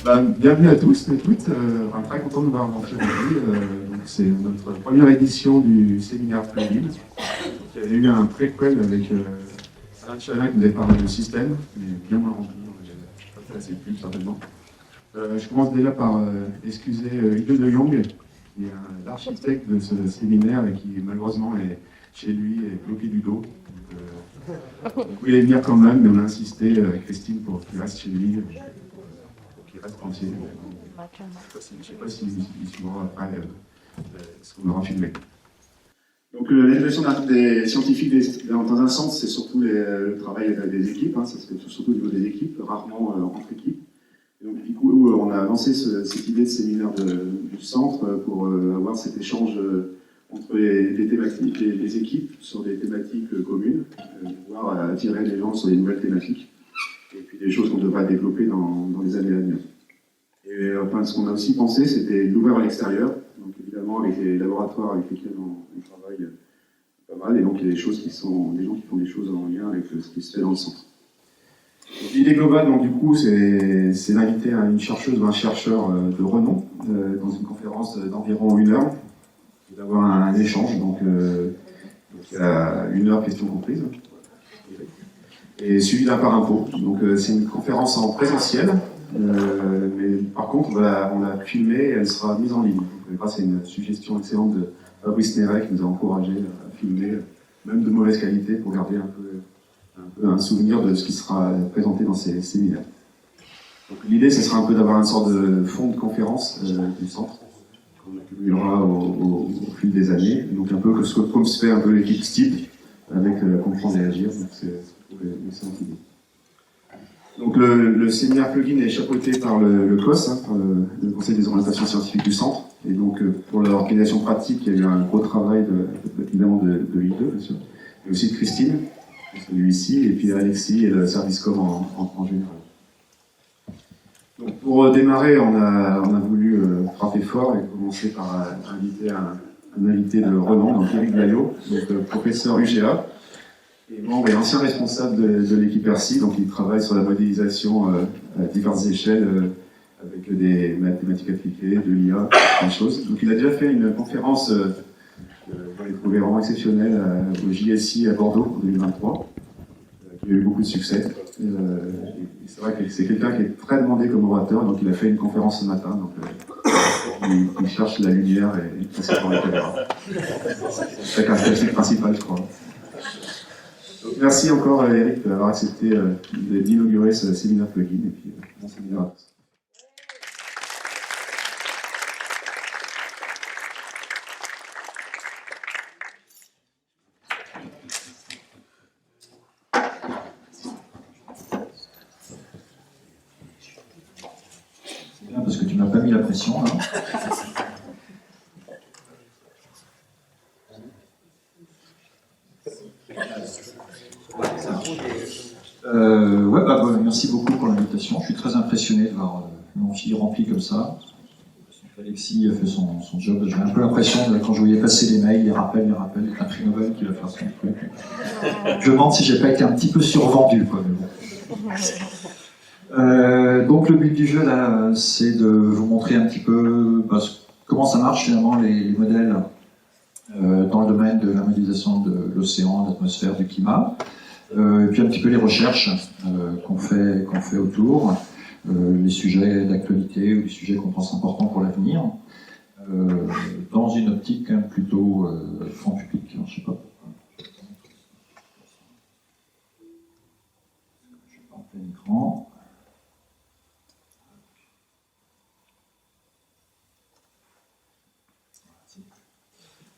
Bienvenue à tous et toutes. Très content de vous avoir rencontré aujourd'hui. C'est notre première édition du séminaire Plugin. Il y avait eu un préquel avec Alain Chalin qui nous avait parlé de système, mais bien moins rempli, pas fait assez de pub certainement. Je commence déjà par excuser Ido de Jong, qui est l'architecte de ce séminaire et qui malheureusement est chez lui et bloqué du dos. Donc, il voulait venir quand même, mais on a insisté avec Christine pour qu'il reste chez lui. Reste entier. Je ne sais pas s'il suivra après ce qu'on aura filmé. Donc l'évaluation des scientifiques dans un sens, c'est surtout le travail des équipes, ça se fait surtout au niveau des équipes, rarement entre équipes. Et donc du coup, on a lancé cette idée de séminaire du centre pour avoir cet échange entre les équipes sur des thématiques communes, pouvoir attirer les gens sur des nouvelles thématiques, et puis des choses qu'on devra développer dans les années à venir. Et ce qu'on a aussi pensé, c'était l'ouvrir à l'extérieur. Donc évidemment, avec les laboratoires avec lesquels on travaille pas mal, et donc il y a des gens qui font des choses en lien avec ce qui se fait dans le centre. L'idée globale, donc du coup, c'est d'inviter une chercheuse ou un chercheur de renom dans une conférence d'environ 1 heure, et d'avoir un échange, donc il y a 1 heure questions comprises, et suivi d'un par impôt. Donc c'est une conférence en présentiel. Mais par contre, on l'a filmée et elle sera mise en ligne. Grâce à une suggestion excellente de Fabrice Néret qui nous a encouragé à filmer, même de mauvaise qualité, pour garder un peu un souvenir de ce qui sera présenté dans ces séminaires. Donc l'idée, ce sera un peu d'avoir une sorte de fond de conférence du centre qu'on accumulera au fil des années. Donc un peu comme se fait un peu l'équipe STIP avec Comprendre et Agir. Donc c'est une excellente idée. Donc le séminaire Plugin est chapeauté par le COS, par le Conseil des orientations scientifiques du centre. Et donc pour l'organisation pratique, il y a eu un gros travail évidemment de Ido, bien sûr, mais aussi de Christine, celui ici, et puis Alexis et le service com en général. Donc pour démarrer, on a voulu frapper fort et commencer par inviter un invité de renom, donc Eric Gaillot, donc professeur UGA. Et membre et ancien responsable de l'équipe RCI, donc il travaille sur la modélisation à diverses échelles avec des mathématiques appliquées, de l'IA, plein de choses. Donc il a déjà fait une conférence, vous les trouvez vraiment exceptionnelle, au JSI à Bordeaux en 2023, qui a eu beaucoup de succès. Et c'est vrai que c'est quelqu'un qui est très demandé comme orateur, donc il a fait une conférence ce matin, donc il cherche la lumière et il passe par la caméra. C'est la caractéristique principale, je crois. Donc, merci encore Eric d'avoir accepté d'inaugurer ce séminaire Plugin et puis bon séminaire à tous. C'est bien parce que tu m'as pas mis la pression là. Merci beaucoup pour l'invitation. Je suis très impressionné de voir l'amphi rempli comme ça. Alexis a fait son job. J'ai un peu l'impression, quand je voyais passer les mails, les rappels, avec un prix Nobel qui va faire son truc. Je me demande si j'ai pas été un petit peu survendu, quoi. Mais bon. Donc le but du jeu là, c'est de vous montrer un petit peu comment ça marche finalement les modèles dans le domaine de la modélisation de l'océan, de l'atmosphère, du climat. Et puis un petit peu les recherches qu'on fait autour, les sujets d'actualité ou les sujets qu'on pense importants pour l'avenir, dans une optique plutôt grand public. Alors, je sais pas pourquoi. Je vais pas en plein écran.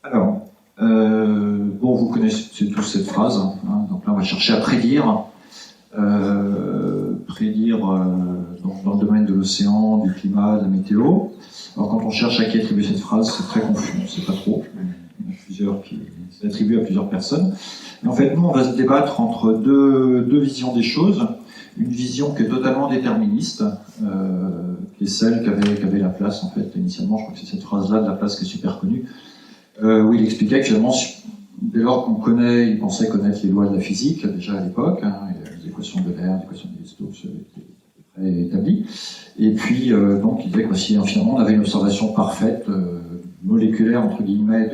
Alors, bon, vous connaissez tous cette phrase, hein, donc là on va chercher à prédire donc dans le domaine de l'océan, du climat, de la météo. Alors quand on cherche à qui attribuer cette phrase, c'est très confus, on ne sait pas trop, il y en a plusieurs qui s'attribuent à plusieurs personnes. Et en fait, nous on va se débattre entre deux visions des choses, une vision qui est totalement déterministe, qui est celle qu'avait Laplace en fait initialement, je crois que c'est cette phrase-là de Laplace qui est super connue, où il expliquait que finalement, dès lors il pensait connaître les lois de la physique, déjà à l'époque, les équations de l'air, les équations des Stokes étaient établi. Et puis, donc, il disait que si finalement on avait une observation parfaite, moléculaire, entre guillemets,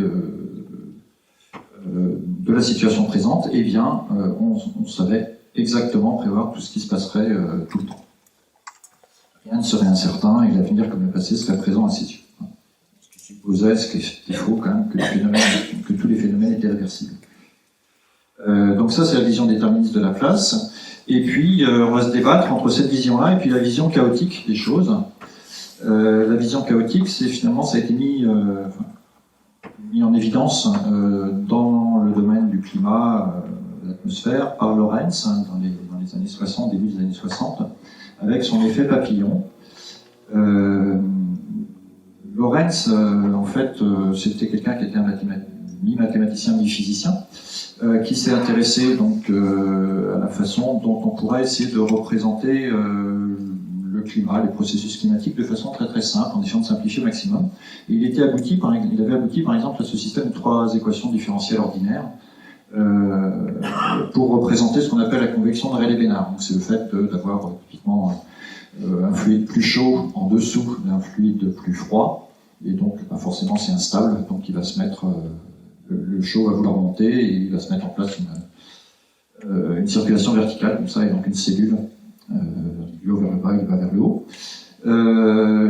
de la situation présente, eh bien, on savait exactement prévoir tout ce qui se passerait tout le temps. Rien ne serait incertain, et l'avenir comme le passé serait présent à ses yeux. Ce qui supposait, ce qui est faux quand même, que tous les phénomènes étaient réversibles. Donc ça, c'est la vision déterministe de Laplace. Et puis, on va se débattre entre cette vision-là et puis la vision chaotique des choses. La vision chaotique, c'est finalement, ça a été mis en évidence dans le domaine du climat, de l'atmosphère, par Lorentz, dans les années 60, début des années 60, avec son effet papillon. Lorentz, en fait, c'était quelqu'un qui était mi-mathématicien, mi-physicien, qui s'est intéressé donc à la façon dont on pourrait essayer de représenter le climat, les processus climatiques de façon très très simple, en essayant de simplifier au maximum. Et il avait abouti par exemple à ce système de 3 équations différentielles ordinaires pour représenter ce qu'on appelle la convection de Rayleigh-Bénard. Donc c'est le fait d'avoir typiquement un fluide plus chaud en dessous d'un fluide plus froid, et donc forcément c'est instable, donc il va se mettre le chaud va vouloir monter et il va se mettre en place une circulation verticale comme ça, et donc une cellule du haut vers le bas, il va vers le haut,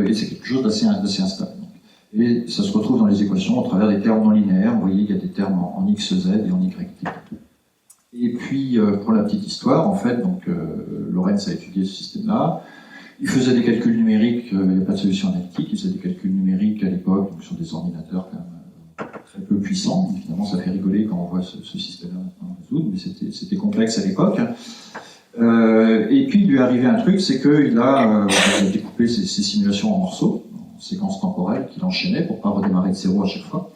et c'est quelque chose d'assez instable. Et ça se retrouve dans les équations au travers des termes non linéaires. Vous voyez, il y a des termes en xz et en yt. Et puis, pour la petite histoire, en fait, donc Lorentz a étudié ce système-là. Il faisait des calculs numériques, il n'y a pas de solution analytique, il faisait des calculs numériques à l'époque, donc sur des ordinateurs quand même très peu puissants. Évidemment, ça fait rigoler quand on voit ce système-là maintenant résoudre, mais c'était complexe à l'époque. Et puis, il lui est arrivé un truc, c'est qu'il a découpé ses simulations en morceaux, en séquences temporelles, qu'il enchaînait pour ne pas redémarrer de zéro à chaque fois.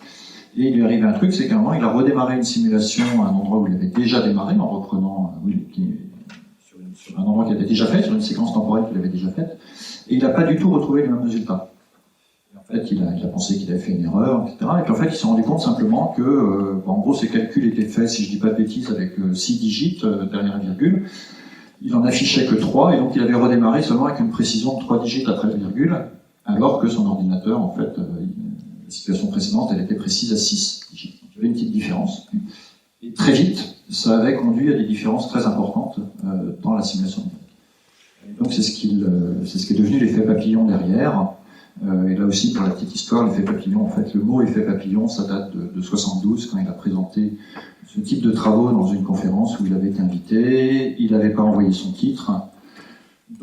Et il lui est arrivé un truc, c'est qu'à un moment, il a redémarré une simulation à un endroit où il avait déjà démarré, en reprenant sur un endroit qu'il avait déjà fait, sur une séquence temporelle qu'il avait déjà faite, et il n'a pas du tout retrouvé les mêmes résultats. Et en fait, il a pensé qu'il avait fait une erreur, etc. Et puis en fait, il s'est rendu compte simplement que, en gros, ces calculs étaient faits, si je ne dis pas de bêtises, avec 6 digits derrière la virgule. Il en affichait que 3, et donc il avait redémarré seulement avec une précision de 3 digits après la virgule, alors que son ordinateur, en fait, la situation précédente, elle était précise à 6 digits. Donc il y avait une petite différence. Et très vite, ça avait conduit à des différences très importantes dans la simulation numérique. Et donc c'est ce qui est devenu l'effet papillon derrière. Et là aussi, pour la petite histoire, l'effet papillon, en fait, le mot effet papillon, ça date de 72, quand il a présenté ce type de travaux dans une conférence où il avait été invité. Il n'avait pas envoyé son titre.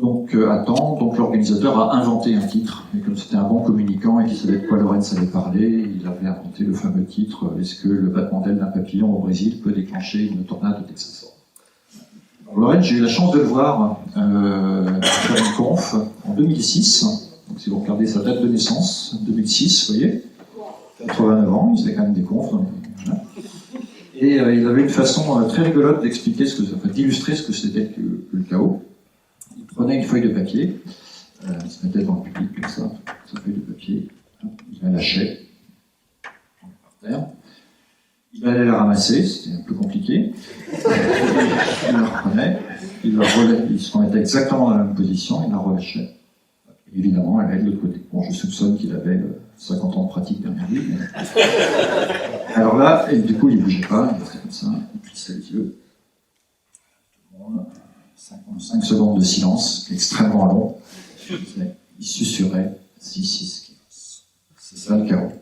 Donc, donc l'organisateur a inventé un titre. Et comme c'était un bon communicant et qu'il savait de quoi Lorentz allait parler, il avait inventé le fameux titre « Est-ce que le battement d'aile d'un papillon au Brésil peut déclencher une tornade au Texas ?» Lorentz, j'ai eu la chance de le voir faire une conf en 2006. Donc, si vous regardez sa date de naissance, 2006, vous voyez, 89 ans, il faisait quand même des confs. Voilà. Et il avait une façon très rigolote d'expliquer d'illustrer ce que c'était que le chaos. Il prenait une feuille de papier, il se mettait dans le public comme ça, sa feuille de papier, il la lâchait par terre. Il allait la ramasser, c'était un peu compliqué. Il la reprenait, il se remettait exactement dans la même position, il la relâchait. Évidemment, elle allait de l'autre côté. Bon, je soupçonne qu'il avait 50 ans de pratique derrière lui. Mais... Alors là, et du coup, il ne bougeait pas, il restait comme ça, il plissait les yeux. 5 secondes de silence, extrêmement long. Il susurrait 6. C'est ça le chaos.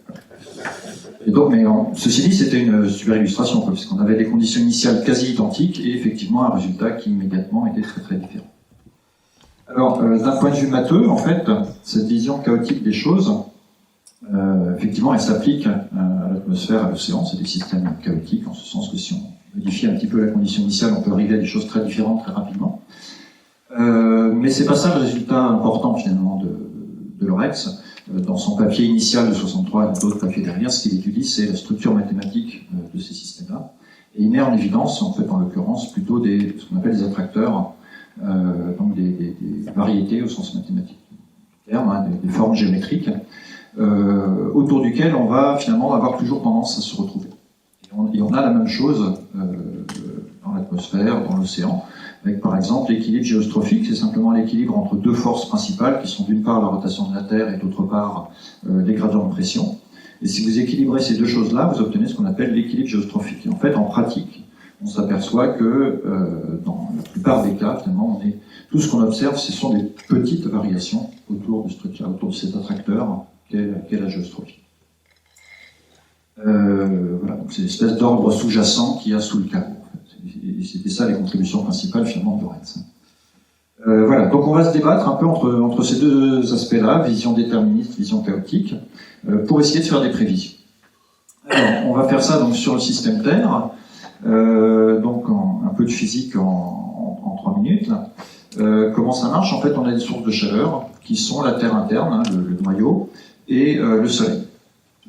Et donc, mais ceci dit, c'était une super illustration, parce qu'on avait des conditions initiales quasi identiques et effectivement un résultat qui immédiatement était très très différent. Alors, d'un point de vue matheux, en fait, cette vision chaotique des choses, effectivement, elle s'applique à l'atmosphère, à l'océan. C'est des systèmes chaotiques, en ce sens que si on modifie un petit peu la condition initiale, on peut arriver à des choses très différentes très rapidement. Mais c'est pas ça le résultat important, finalement, de Lorentz. Dans son papier initial de 63 et d'autres papiers derrière, ce qu'il étudie, c'est la structure mathématique de ces systèmes-là. Et il met en évidence, en fait, en l'occurrence, plutôt ce qu'on appelle des attracteurs, donc des variétés au sens mathématique du terme, hein, des formes géométriques, autour duquel on va finalement avoir toujours tendance à se retrouver. Et on a la même chose dans l'atmosphère. l'atmosphère, dans l'océan, avec par exemple l'équilibre géostrophique, c'est simplement l'équilibre entre deux forces principales qui sont d'une part la rotation de la Terre et d'autre part les gradients de pression. Et si vous équilibrez ces deux choses-là, vous obtenez ce qu'on appelle l'équilibre géostrophique. Et en fait, en pratique, on s'aperçoit que dans la plupart des cas, finalement, tout ce qu'on observe, ce sont des petites variations autour de ce truc-là, autour de cet attracteur qu'est la géostropie. Voilà, donc c'est l'espèce d'ordre sous-jacent qu'il y a sous le capot. En fait. Et c'était ça les contributions principales finalement de Lorentz. Voilà, donc on va se débattre un peu entre ces deux aspects-là, vision déterministe, vision chaotique, pour essayer de faire des prévisions. Alors, on va faire ça donc sur le système Terre, donc un peu de physique en 3 minutes. Comment ça marche? En fait, on a des sources de chaleur qui sont la Terre interne, hein, le noyau, et le Soleil.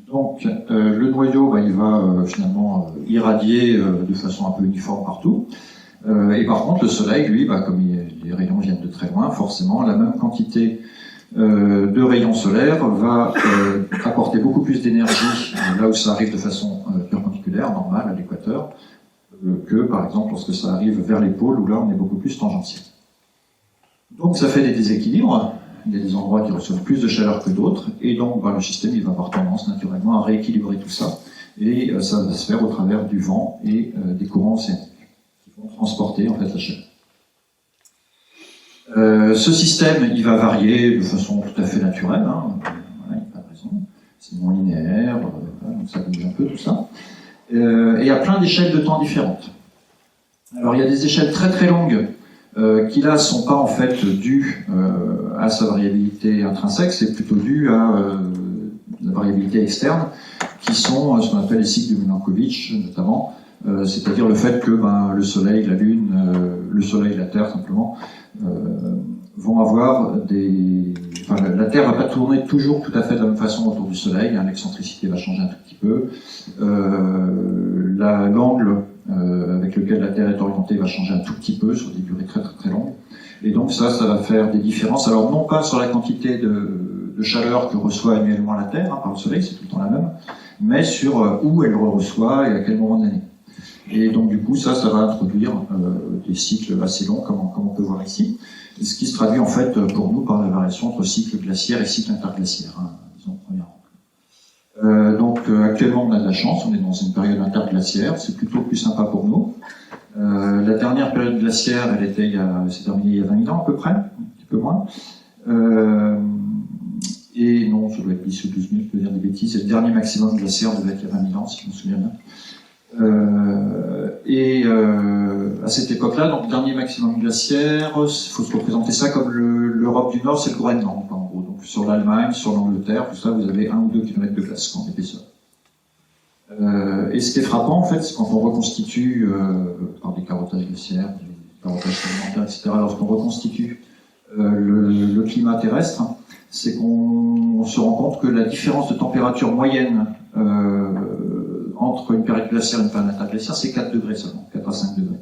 Donc, le noyau, il va finalement irradier de façon un peu uniforme partout. Et par contre, le Soleil, lui, comme les rayons viennent de très loin, forcément, la même quantité de rayons solaires va apporter beaucoup plus d'énergie là où ça arrive de façon perpendiculaire, normale, à l'équateur, que par exemple lorsque ça arrive vers les pôles, où là on est beaucoup plus tangentiel. Donc ça fait des déséquilibres. Il y a des endroits qui reçoivent plus de chaleur que d'autres, et donc le système il va avoir tendance naturellement à rééquilibrer tout ça, et ça va se faire au travers du vent et des courants océaniques qui vont transporter en fait la chaleur. Ce système il va varier de façon tout à fait naturelle, hein. Voilà, il n'y a pas de raison, c'est non linéaire, voilà, donc ça bouge un peu tout ça, et à plein d'échelles de temps différentes. Alors il y a des échelles très très longues qui là sont pas en fait dues à sa variabilité intrinsèque, c'est plutôt dû à la variabilité externe, qui sont ce qu'on appelle les cycles de Milankovitch notamment, c'est-à-dire le fait que le Soleil, la Lune, le Soleil, la Terre simplement, vont avoir la Terre va pas tourner toujours tout à fait de la même façon autour du Soleil, hein, l'excentricité va changer un tout petit peu, l'angle avec lequel la Terre est orientée va changer un tout petit peu sur des durées très très très longues, et donc ça va faire des différences, alors non pas sur la quantité de chaleur que reçoit annuellement la Terre, hein, par le Soleil, c'est tout le temps la même, mais sur où elle le reçoit et à quel moment de l'année. Et donc du coup ça va introduire des cycles assez longs, comme on peut voir ici, ce qui se traduit en fait pour nous par la variation entre cycle glaciaire et cycle interglaciaire, hein, disons première. Donc actuellement on a de la chance, on est dans une période interglaciaire, c'est plutôt plus sympa pour nous. La dernière période glaciaire, s'est terminée il y a 20 000 ans à peu près, un petit peu moins. Et non, ça doit être 10 ou 12 000, je peux dire des bêtises, et le dernier maximum glaciaire devait être il y a 20 000 ans, si je me souviens bien. À cette époque-là, donc dernier maximum glaciaire, il faut se représenter ça comme l'Europe du Nord, c'est le Groenland, en gros. Donc sur l'Allemagne, sur l'Angleterre, tout ça, vous avez 1 ou 2 km de glace en épaisseur. Et ce qui est frappant, en fait, c'est quand on reconstitue, par des carottages glaciaires, des carottages sédimentaires, etc., lorsqu'on reconstitue le climat terrestre, c'est qu'on se rend compte que la différence de température moyenne entre une période glaciaire et une période interglaciaire, c'est 4 degrés seulement, 4 à 5 degrés.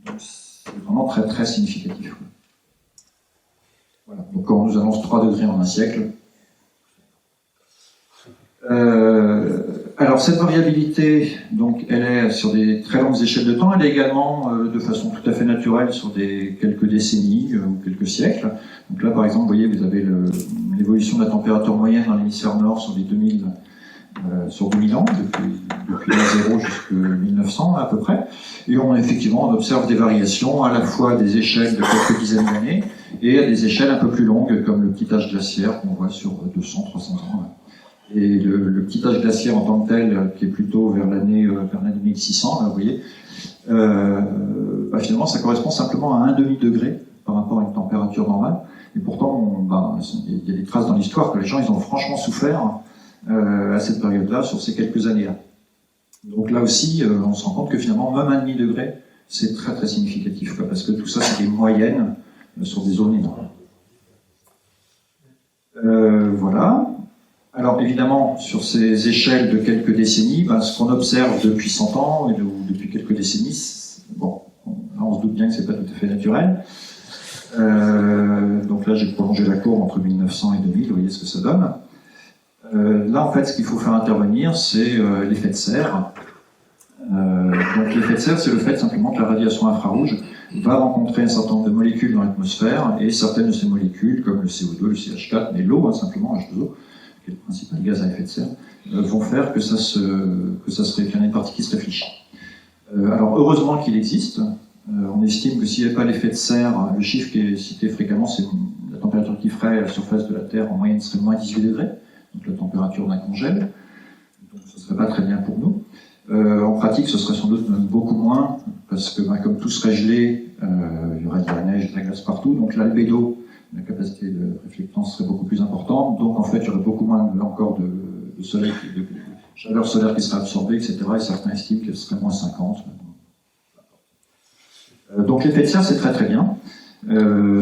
Donc c'est vraiment très très significatif. Voilà. Donc quand on nous annonce 3 degrés en un siècle. Alors cette variabilité, donc, elle est sur des très longues échelles de temps, elle est également de façon tout à fait naturelle sur quelques décennies ou quelques siècles. Donc là par exemple, vous voyez, vous avez l'évolution de la température moyenne dans l'hémisphère nord sur les 2000 ans, depuis l'an 0 jusqu'à 1900 à peu près, et effectivement on observe des variations à la fois des échelles de quelques dizaines d'années et à des échelles un peu plus longues comme le petit âge glaciaire qu'on voit sur 200-300 ans. Et le petit âge glaciaire en tant que tel, qui est plutôt vers l'année 1600, là vous voyez, finalement ça correspond simplement à 1,5 degré par rapport à une température normale, et pourtant il y a des traces dans l'histoire que les gens ils ont franchement souffert à cette période-là, sur ces quelques années-là. Donc là aussi, on se rend compte que finalement, même 1,5 degré, c'est très très significatif, parce que tout ça, c'est des moyennes sur des zones énormes. Voilà. Alors évidemment, sur ces échelles de quelques décennies, ce qu'on observe depuis 100 ans, ou depuis quelques décennies, bon, là on se doute bien que c'est pas tout à fait naturel. Donc là, j'ai prolongé la courbe entre 1900 et 2000, vous voyez ce que ça donne. Là, en fait, ce qu'il faut faire intervenir, c'est l'effet de serre. Donc l'effet de serre, c'est le fait simplement que la radiation infrarouge va rencontrer un certain nombre de molécules dans l'atmosphère, et certaines de ces molécules, comme le CO2, le CH4, mais l'eau, simplement H2O, qui est le principal gaz à effet de serre, vont faire qu'il y en a une partie qui se réfléchit. Alors heureusement qu'il existe. On estime que s'il n'y avait pas l'effet de serre, le chiffre qui est cité fréquemment, c'est la température qui ferait à la surface de la Terre en moyenne serait moins 18 degrés, donc la température d'un congèle. Donc ce ne serait pas très bien pour nous. En pratique, ce serait sans doute même beaucoup moins, parce que comme tout serait gelé, il y aurait de la neige, de la glace partout, donc l'albédo, la capacité de réflectance serait beaucoup plus importante, donc en fait il y aurait beaucoup moins encore de soleil, de chaleur solaire qui serait absorbée, etc. Et certains estiment qu'elle serait moins 50. Donc l'effet de serre, c'est très très bien.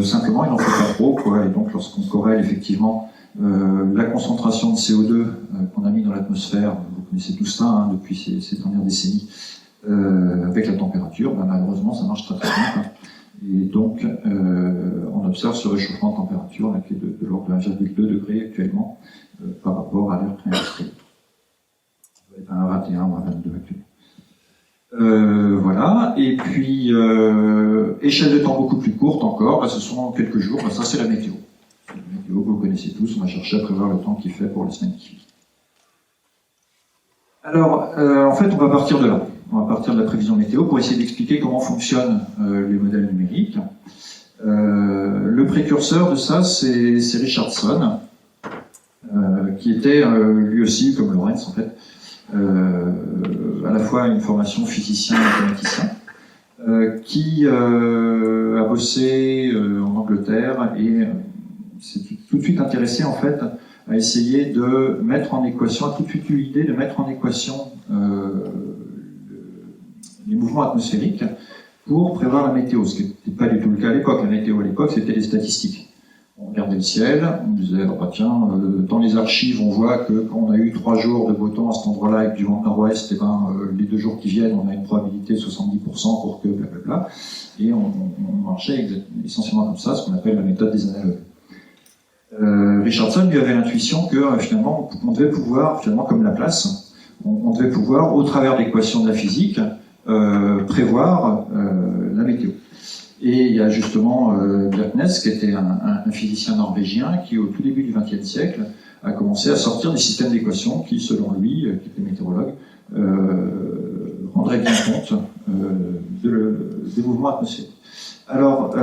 Simplement, il n'en faut pas trop, quoi. Et donc lorsqu'on corrèle effectivement la concentration de CO2 qu'on a mis dans l'atmosphère, vous connaissez tout ça depuis ces dernières décennies, avec la température, malheureusement ça marche très très bien, quoi. Et donc on observe ce réchauffement de température là, qui est de l'ordre de 1,2 degré actuellement par rapport à l'ère pré-industrielle. Ça va être à 1,21 ou 1,22 actuellement. Voilà, et puis échelle de temps beaucoup plus courte encore, ce sont quelques jours, ça c'est la météo. La météo que vous connaissez tous, on va chercher à prévoir le temps qu'il fait pour les semaines qui viennent. Alors, en fait, on va partir de là. On va partir de la prévision météo pour essayer d'expliquer comment fonctionnent les modèles numériques. Le précurseur de ça, c'est Richardson, qui était lui aussi, comme Lorentz en fait, à la fois une formation physicien et mathématicien, qui a bossé en Angleterre et s'est tout de suite intéressé en fait à essayer de mettre en équation, a tout de suite eu l'idée de mettre en équation les mouvements atmosphériques pour prévoir la météo, ce qui n'était pas du tout le cas à l'époque. La météo à l'époque, c'était les statistiques. On regardait le ciel, on disait, dans les archives, on voit que quand on a eu 3 jours de beau temps à cet endroit-là avec du vent nord-ouest, les 2 jours qui viennent, on a une probabilité de 70% pour que blablabla. Et on marchait essentiellement comme ça, ce qu'on appelle la méthode des analogues. Richardson lui avait l'intuition que finalement, on devait pouvoir, finalement comme Laplace, on devait pouvoir, au travers de l'équation de la physique, prévoir la météo. Et il y a justement Bjerknes, qui était un physicien norvégien, qui au tout début du XXe siècle a commencé à sortir des systèmes d'équations qui, selon lui, qui était météorologue, rendraient bien compte des mouvements atmosphériques. Alors,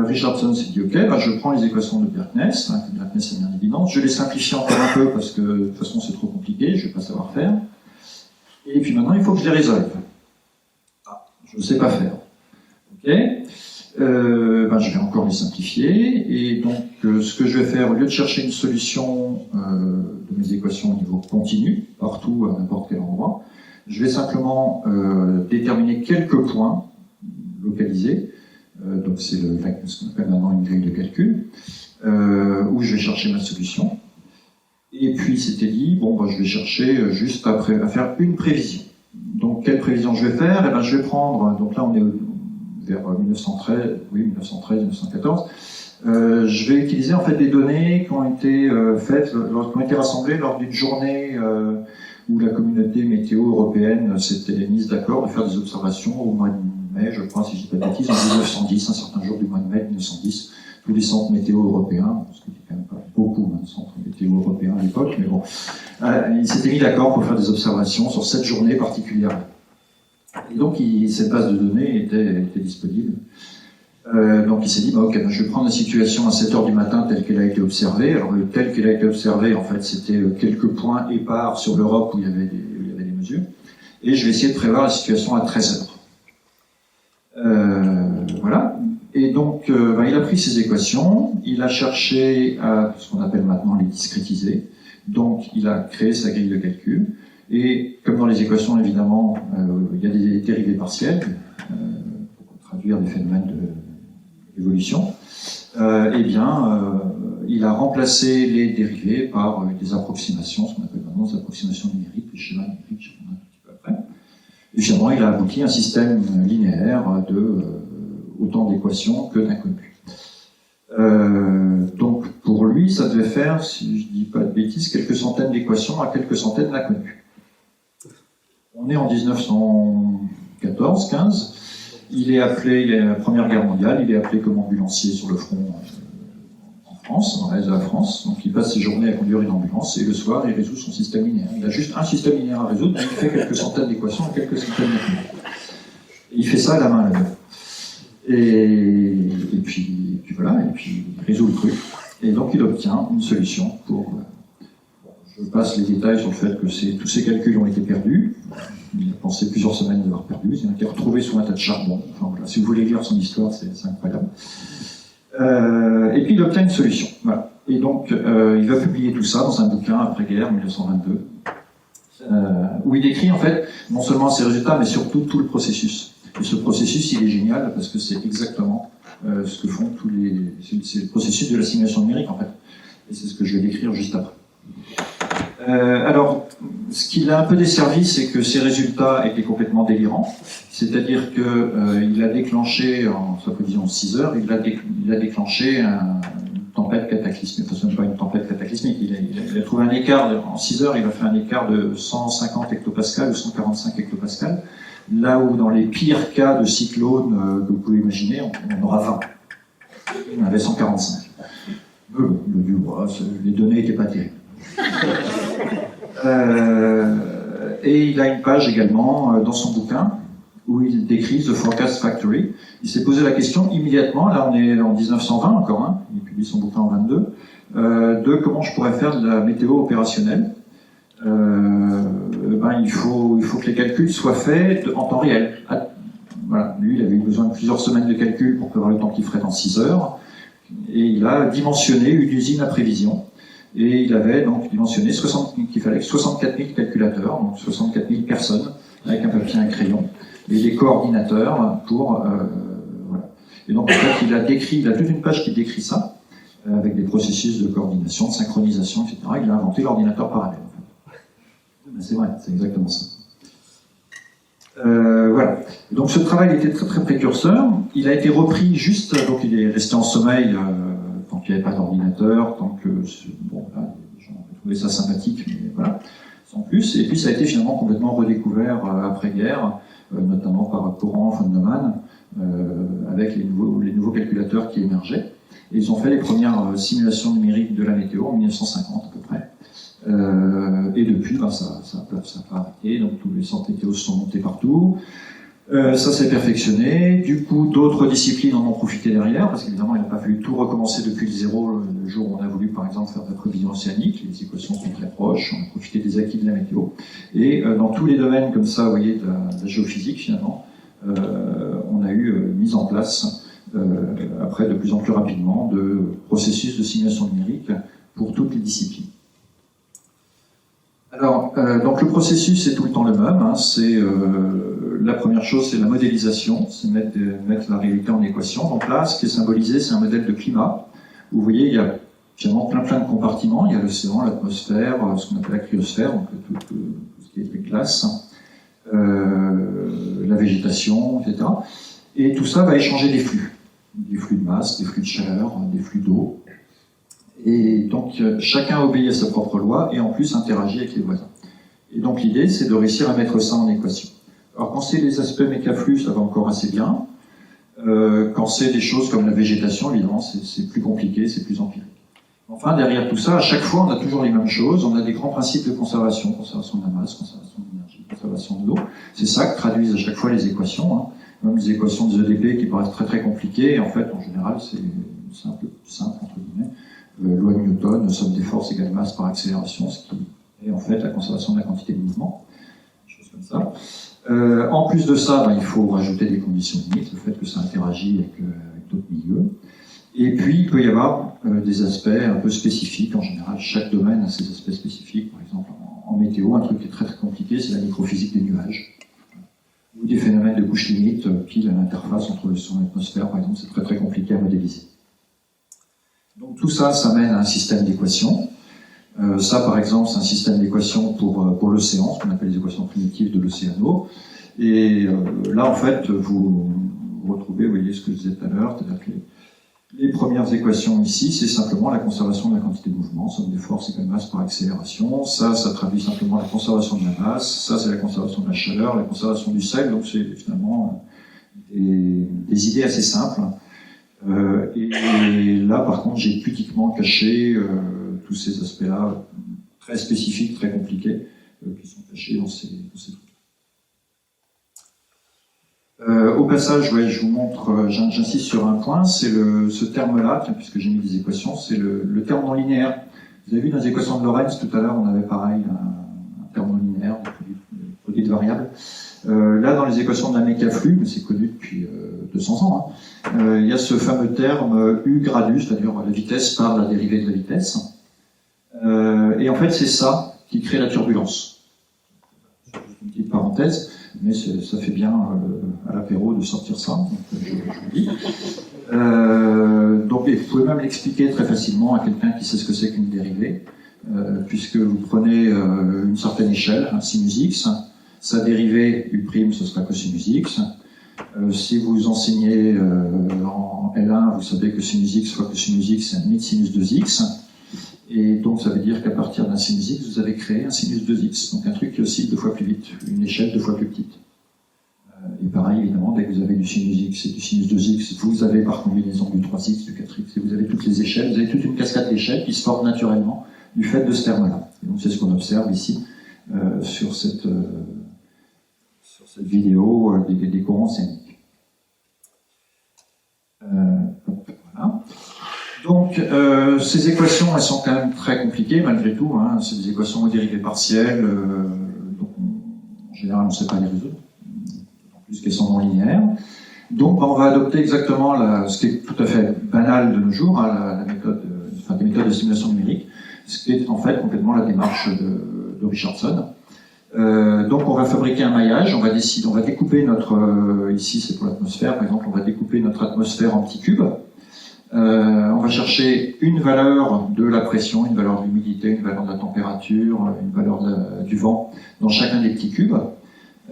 Richardson s'est dit, ok, je prends les équations de Bjerknes, que Bjerknes est bien évidente, je les simplifie encore un peu parce que de toute façon c'est trop compliqué, je ne vais pas savoir faire. Et puis maintenant, il faut que je les résolve. Je ne sais pas faire. Ok. Je vais encore les simplifier, et donc ce que je vais faire, au lieu de chercher une solution de mes équations au niveau continu, partout, à n'importe quel endroit, je vais simplement déterminer quelques points localisés, donc c'est ce qu'on appelle maintenant une grille de calcul, où je vais chercher ma solution, et puis c'était dit, je vais chercher juste à faire une prévision. Donc quelle prévision je vais faire? Je vais prendre, donc là on est vers 1913, 1914, je vais utiliser en fait des données qui ont été qui ont été rassemblées lors d'une journée où la communauté météo européenne s'était mise d'accord de faire des observations au mois de mai, je crois, si je ne dis pas de bêtises, en 1910, un certain jour du mois de mai 1910, tous les centres météo européens, parce qu'il n'y a quand même pas beaucoup de centres météo européens à l'époque, mais bon, ils s'étaient mis d'accord pour faire des observations sur cette journée particulière. Et donc, cette base de données était disponible. Donc, il s'est dit, je vais prendre la situation à 7h du matin telle qu'elle a été observée. Alors, telle qu'elle a été observée, en fait, c'était quelques points épars sur l'Europe où il y avait des mesures. Et je vais essayer de prévoir la situation à 13h. Voilà. Et donc, il a pris ces équations, il a cherché à ce qu'on appelle maintenant les discrétiser. Donc, il a créé sa grille de calcul. Et comme dans les équations, évidemment, il y a des dérivées partielles pour traduire des phénomènes d'évolution. Il a remplacé les dérivées par des approximations, ce qu'on appelle maintenant des approximations numériques, les schémas numériques, je reviendrai un petit peu après. Et finalement, il a abouti à un système linéaire de autant d'équations que d'inconnus. Donc, pour lui, ça devait faire, si je ne dis pas de bêtises, quelques centaines d'équations à quelques centaines d'inconnus. On est en 1914-15. Il est appelé, il y a la Première Guerre mondiale, il est appelé comme ambulancier sur le front en France, dans l'est de la France. Donc il passe ses journées à conduire une ambulance et le soir, il résout son système linéaire. Il a juste un système linéaire à résoudre, mais il fait quelques centaines d'équations et quelques centaines d'équations. Il fait ça à la main, là-bas. Et puis voilà, et puis il résout le truc. Et donc il obtient une solution pour... je passe les détails sur le fait que tous ces calculs ont été perdus. Il a pensé plusieurs semaines les avoir perdus. Il a été retrouvé sous un tas de charbon. Enfin, voilà. Si vous voulez lire son histoire, c'est incroyable. Et puis il obtient une solution. Voilà. Et donc il va publier tout ça dans un bouquin après-guerre, 1922, où il décrit en fait non seulement ses résultats, mais surtout tout le processus. Et ce processus, il est génial parce que c'est exactement ce que font c'est le processus de la simulation numérique en fait. Et c'est ce que je vais décrire juste après. Alors, ce qui l'a un peu desservi, c'est que ses résultats étaient complètement délirants. C'est-à-dire qu'il a déclenché, en 6 heures, il a déclenché une tempête cataclysmique. Enfin, ce n'est pas une tempête cataclysmique. Il a trouvé un écart, en 6 heures, il a fait un écart de 150 hectopascals ou 145 hectopascals. Là où dans les pires cas de cyclone que vous pouvez imaginer, on aura 20. Il en avait 145. Les données n'étaient pas terribles. Et il a une page également dans son bouquin où il décrit The Forecast Factory. Il s'est posé la question immédiatement, là on est en 1920 encore, hein, il publie son bouquin en 22, de comment je pourrais faire de la météo opérationnelle. Il faut que les calculs soient faits en temps réel. Voilà. Lui, il avait eu besoin de plusieurs semaines de calculs pour prévoir le temps qu'il ferait en 6 heures. Et il a dimensionné une usine à prévision. Et il avait donc dimensionné qu'il fallait 64 000 calculateurs, donc 64 000 personnes, avec un papier et un crayon, et des coordinateurs pour... voilà. Et donc, en fait, il a toute une page qui décrit ça, avec des processus de coordination, de synchronisation, etc. Il a inventé l'ordinateur parallèle. C'est vrai, c'est exactement ça. Voilà. Donc ce travail était très très précurseur. Il a été repris juste, donc il est resté en sommeil tant qu'il n'y avait pas d'ordinateur, tant que bon là, les gens ont trouvé ça sympathique, mais voilà, sans plus. Et puis ça a été finalement complètement redécouvert après-guerre, notamment par Courant, von Neumann, avec les nouveaux calculateurs qui émergeaient. Et ils ont fait les premières simulations numériques de la météo en 1950 à peu près. Et depuis, ça n'a pas arrêté, donc tous les centres météo se sont montés partout. Ça s'est perfectionné. Du coup, d'autres disciplines en ont profité derrière, parce qu'évidemment, il n'a pas fallu tout recommencer depuis le zéro le jour où on a voulu, par exemple, faire de la prévision océanique. Les équations sont très proches, on a profité des acquis de la météo. Et dans tous les domaines comme ça, vous voyez, de la géophysique, finalement, on a eu mise en place, après de plus en plus rapidement, de processus de simulation numérique pour toutes les disciplines. Alors, donc le processus est tout le temps le même. Hein, la première chose, c'est la modélisation, c'est mettre la réalité en équation. Donc là, ce qui est symbolisé, c'est un modèle de climat. Vous voyez, il y a finalement plein de compartiments. Il y a l'océan, l'atmosphère, ce qu'on appelle la cryosphère, donc tout ce qui est de glace, la végétation, etc. Et tout ça va échanger des flux de masse, des flux de chaleur, des flux d'eau. Et donc, chacun obéit à sa propre loi et en plus interagit avec les voisins. Et donc, l'idée, c'est de réussir à mettre ça en équation. Alors, quand c'est les aspects mécaflux, ça va encore assez bien. Quand c'est des choses comme la végétation, évidemment, c'est plus compliqué, c'est plus empirique. Enfin, derrière tout ça, à chaque fois, on a toujours les mêmes choses. On a des grands principes de conservation de la masse, conservation de l'énergie, conservation de l'eau. C'est ça que traduisent à chaque fois les équations. Hein. Même les équations des EDP qui paraissent très très compliquées, en fait, en général, c'est un peu plus simple, entre guillemets. Loi de Newton, somme des forces égale masse par accélération, ce qui est en fait la conservation de la quantité de mouvement, des choses comme ça. En plus de ça, il faut rajouter des conditions limites, le fait que ça interagit avec d'autres milieux. Et puis, il peut y avoir des aspects un peu spécifiques. En général, chaque domaine a ses aspects spécifiques. Par exemple, en météo, un truc qui est très très compliqué, c'est la microphysique des nuages. Ou des phénomènes de couches limites, pile à l'interface entre le son et l'atmosphère, par exemple, c'est très très compliqué à modéliser. Donc tout ça, ça mène à un système d'équations. Ça, par exemple, c'est un système d'équations pour l'océan, ce qu'on appelle les équations primitives de l'océano. Et là, en fait, vous retrouvez, vous voyez ce que je disais tout à l'heure, c'est-à-dire que Les premières équations ici, c'est simplement la conservation de la quantité de mouvement, somme des forces égale masse par accélération. Ça traduit simplement la conservation de la masse. Ça, c'est la conservation de la chaleur, la conservation du sel. Donc, c'est finalement des idées assez simples. Et là, par contre, j'ai pudiquement caché tous ces aspects-là, très spécifiques, très compliqués, qui sont cachés dans ces trucs. Au passage, ouais, je vous montre, j'insiste sur un point, c'est ce terme-là, puisque j'ai mis des équations, c'est le terme non linéaire. Vous avez vu dans les équations de Lorentz, tout à l'heure, on avait pareil, un terme non linéaire, produit de variables. Là, dans les équations de la mécaflux, mais c'est connu depuis 200 ans, hein, il y a ce fameux terme U gradus, c'est-à-dire la vitesse par la dérivée de la vitesse. Et en fait, c'est ça qui crée la turbulence. Une petite parenthèse, mais ça fait bien à l'apéro de sortir ça, donc je vous le dis. Donc, vous pouvez même l'expliquer très facilement à quelqu'un qui sait ce que c'est qu'une dérivée, puisque vous prenez une certaine échelle, un sinus x, sa dérivée U', ce sera cosinus x. Si vous enseignez en L1, vous savez que sinus x fois cosinus x, c'est un demi de sinus 2x. Et donc, ça veut dire qu'à partir d'un sinus x, vous avez créé un sinus 2x. Donc, un truc qui oscille 2 fois plus vite, une échelle 2 fois plus petite. Et pareil, évidemment, dès que vous avez du sinus x et du sinus 2x, vous avez par combinaison du 3x, du 4x, et vous avez toutes les échelles, vous avez toute une cascade d'échelles qui se forme naturellement du fait de ce terme-là. Et donc, c'est ce qu'on observe ici sur cette vidéo des courants scéniques. Voilà. Donc, ces équations, elles sont quand même très compliquées malgré tout. Hein. C'est des équations aux dérivées partielles, donc en général, on ne sait pas les résoudre, d'autant plus qu'elles sont non linéaires. Donc, on va adopter exactement ce qui est tout à fait banal de nos jours, hein, des méthodes de simulation numérique, ce qui est en fait complètement la démarche de Richardson. Donc, on va fabriquer un maillage, on va découper notre, ici c'est pour l'atmosphère, par exemple, on va découper notre atmosphère en petits cubes. On va chercher une valeur de la pression, une valeur de l'humidité, une valeur de la température, une valeur du vent dans chacun des petits cubes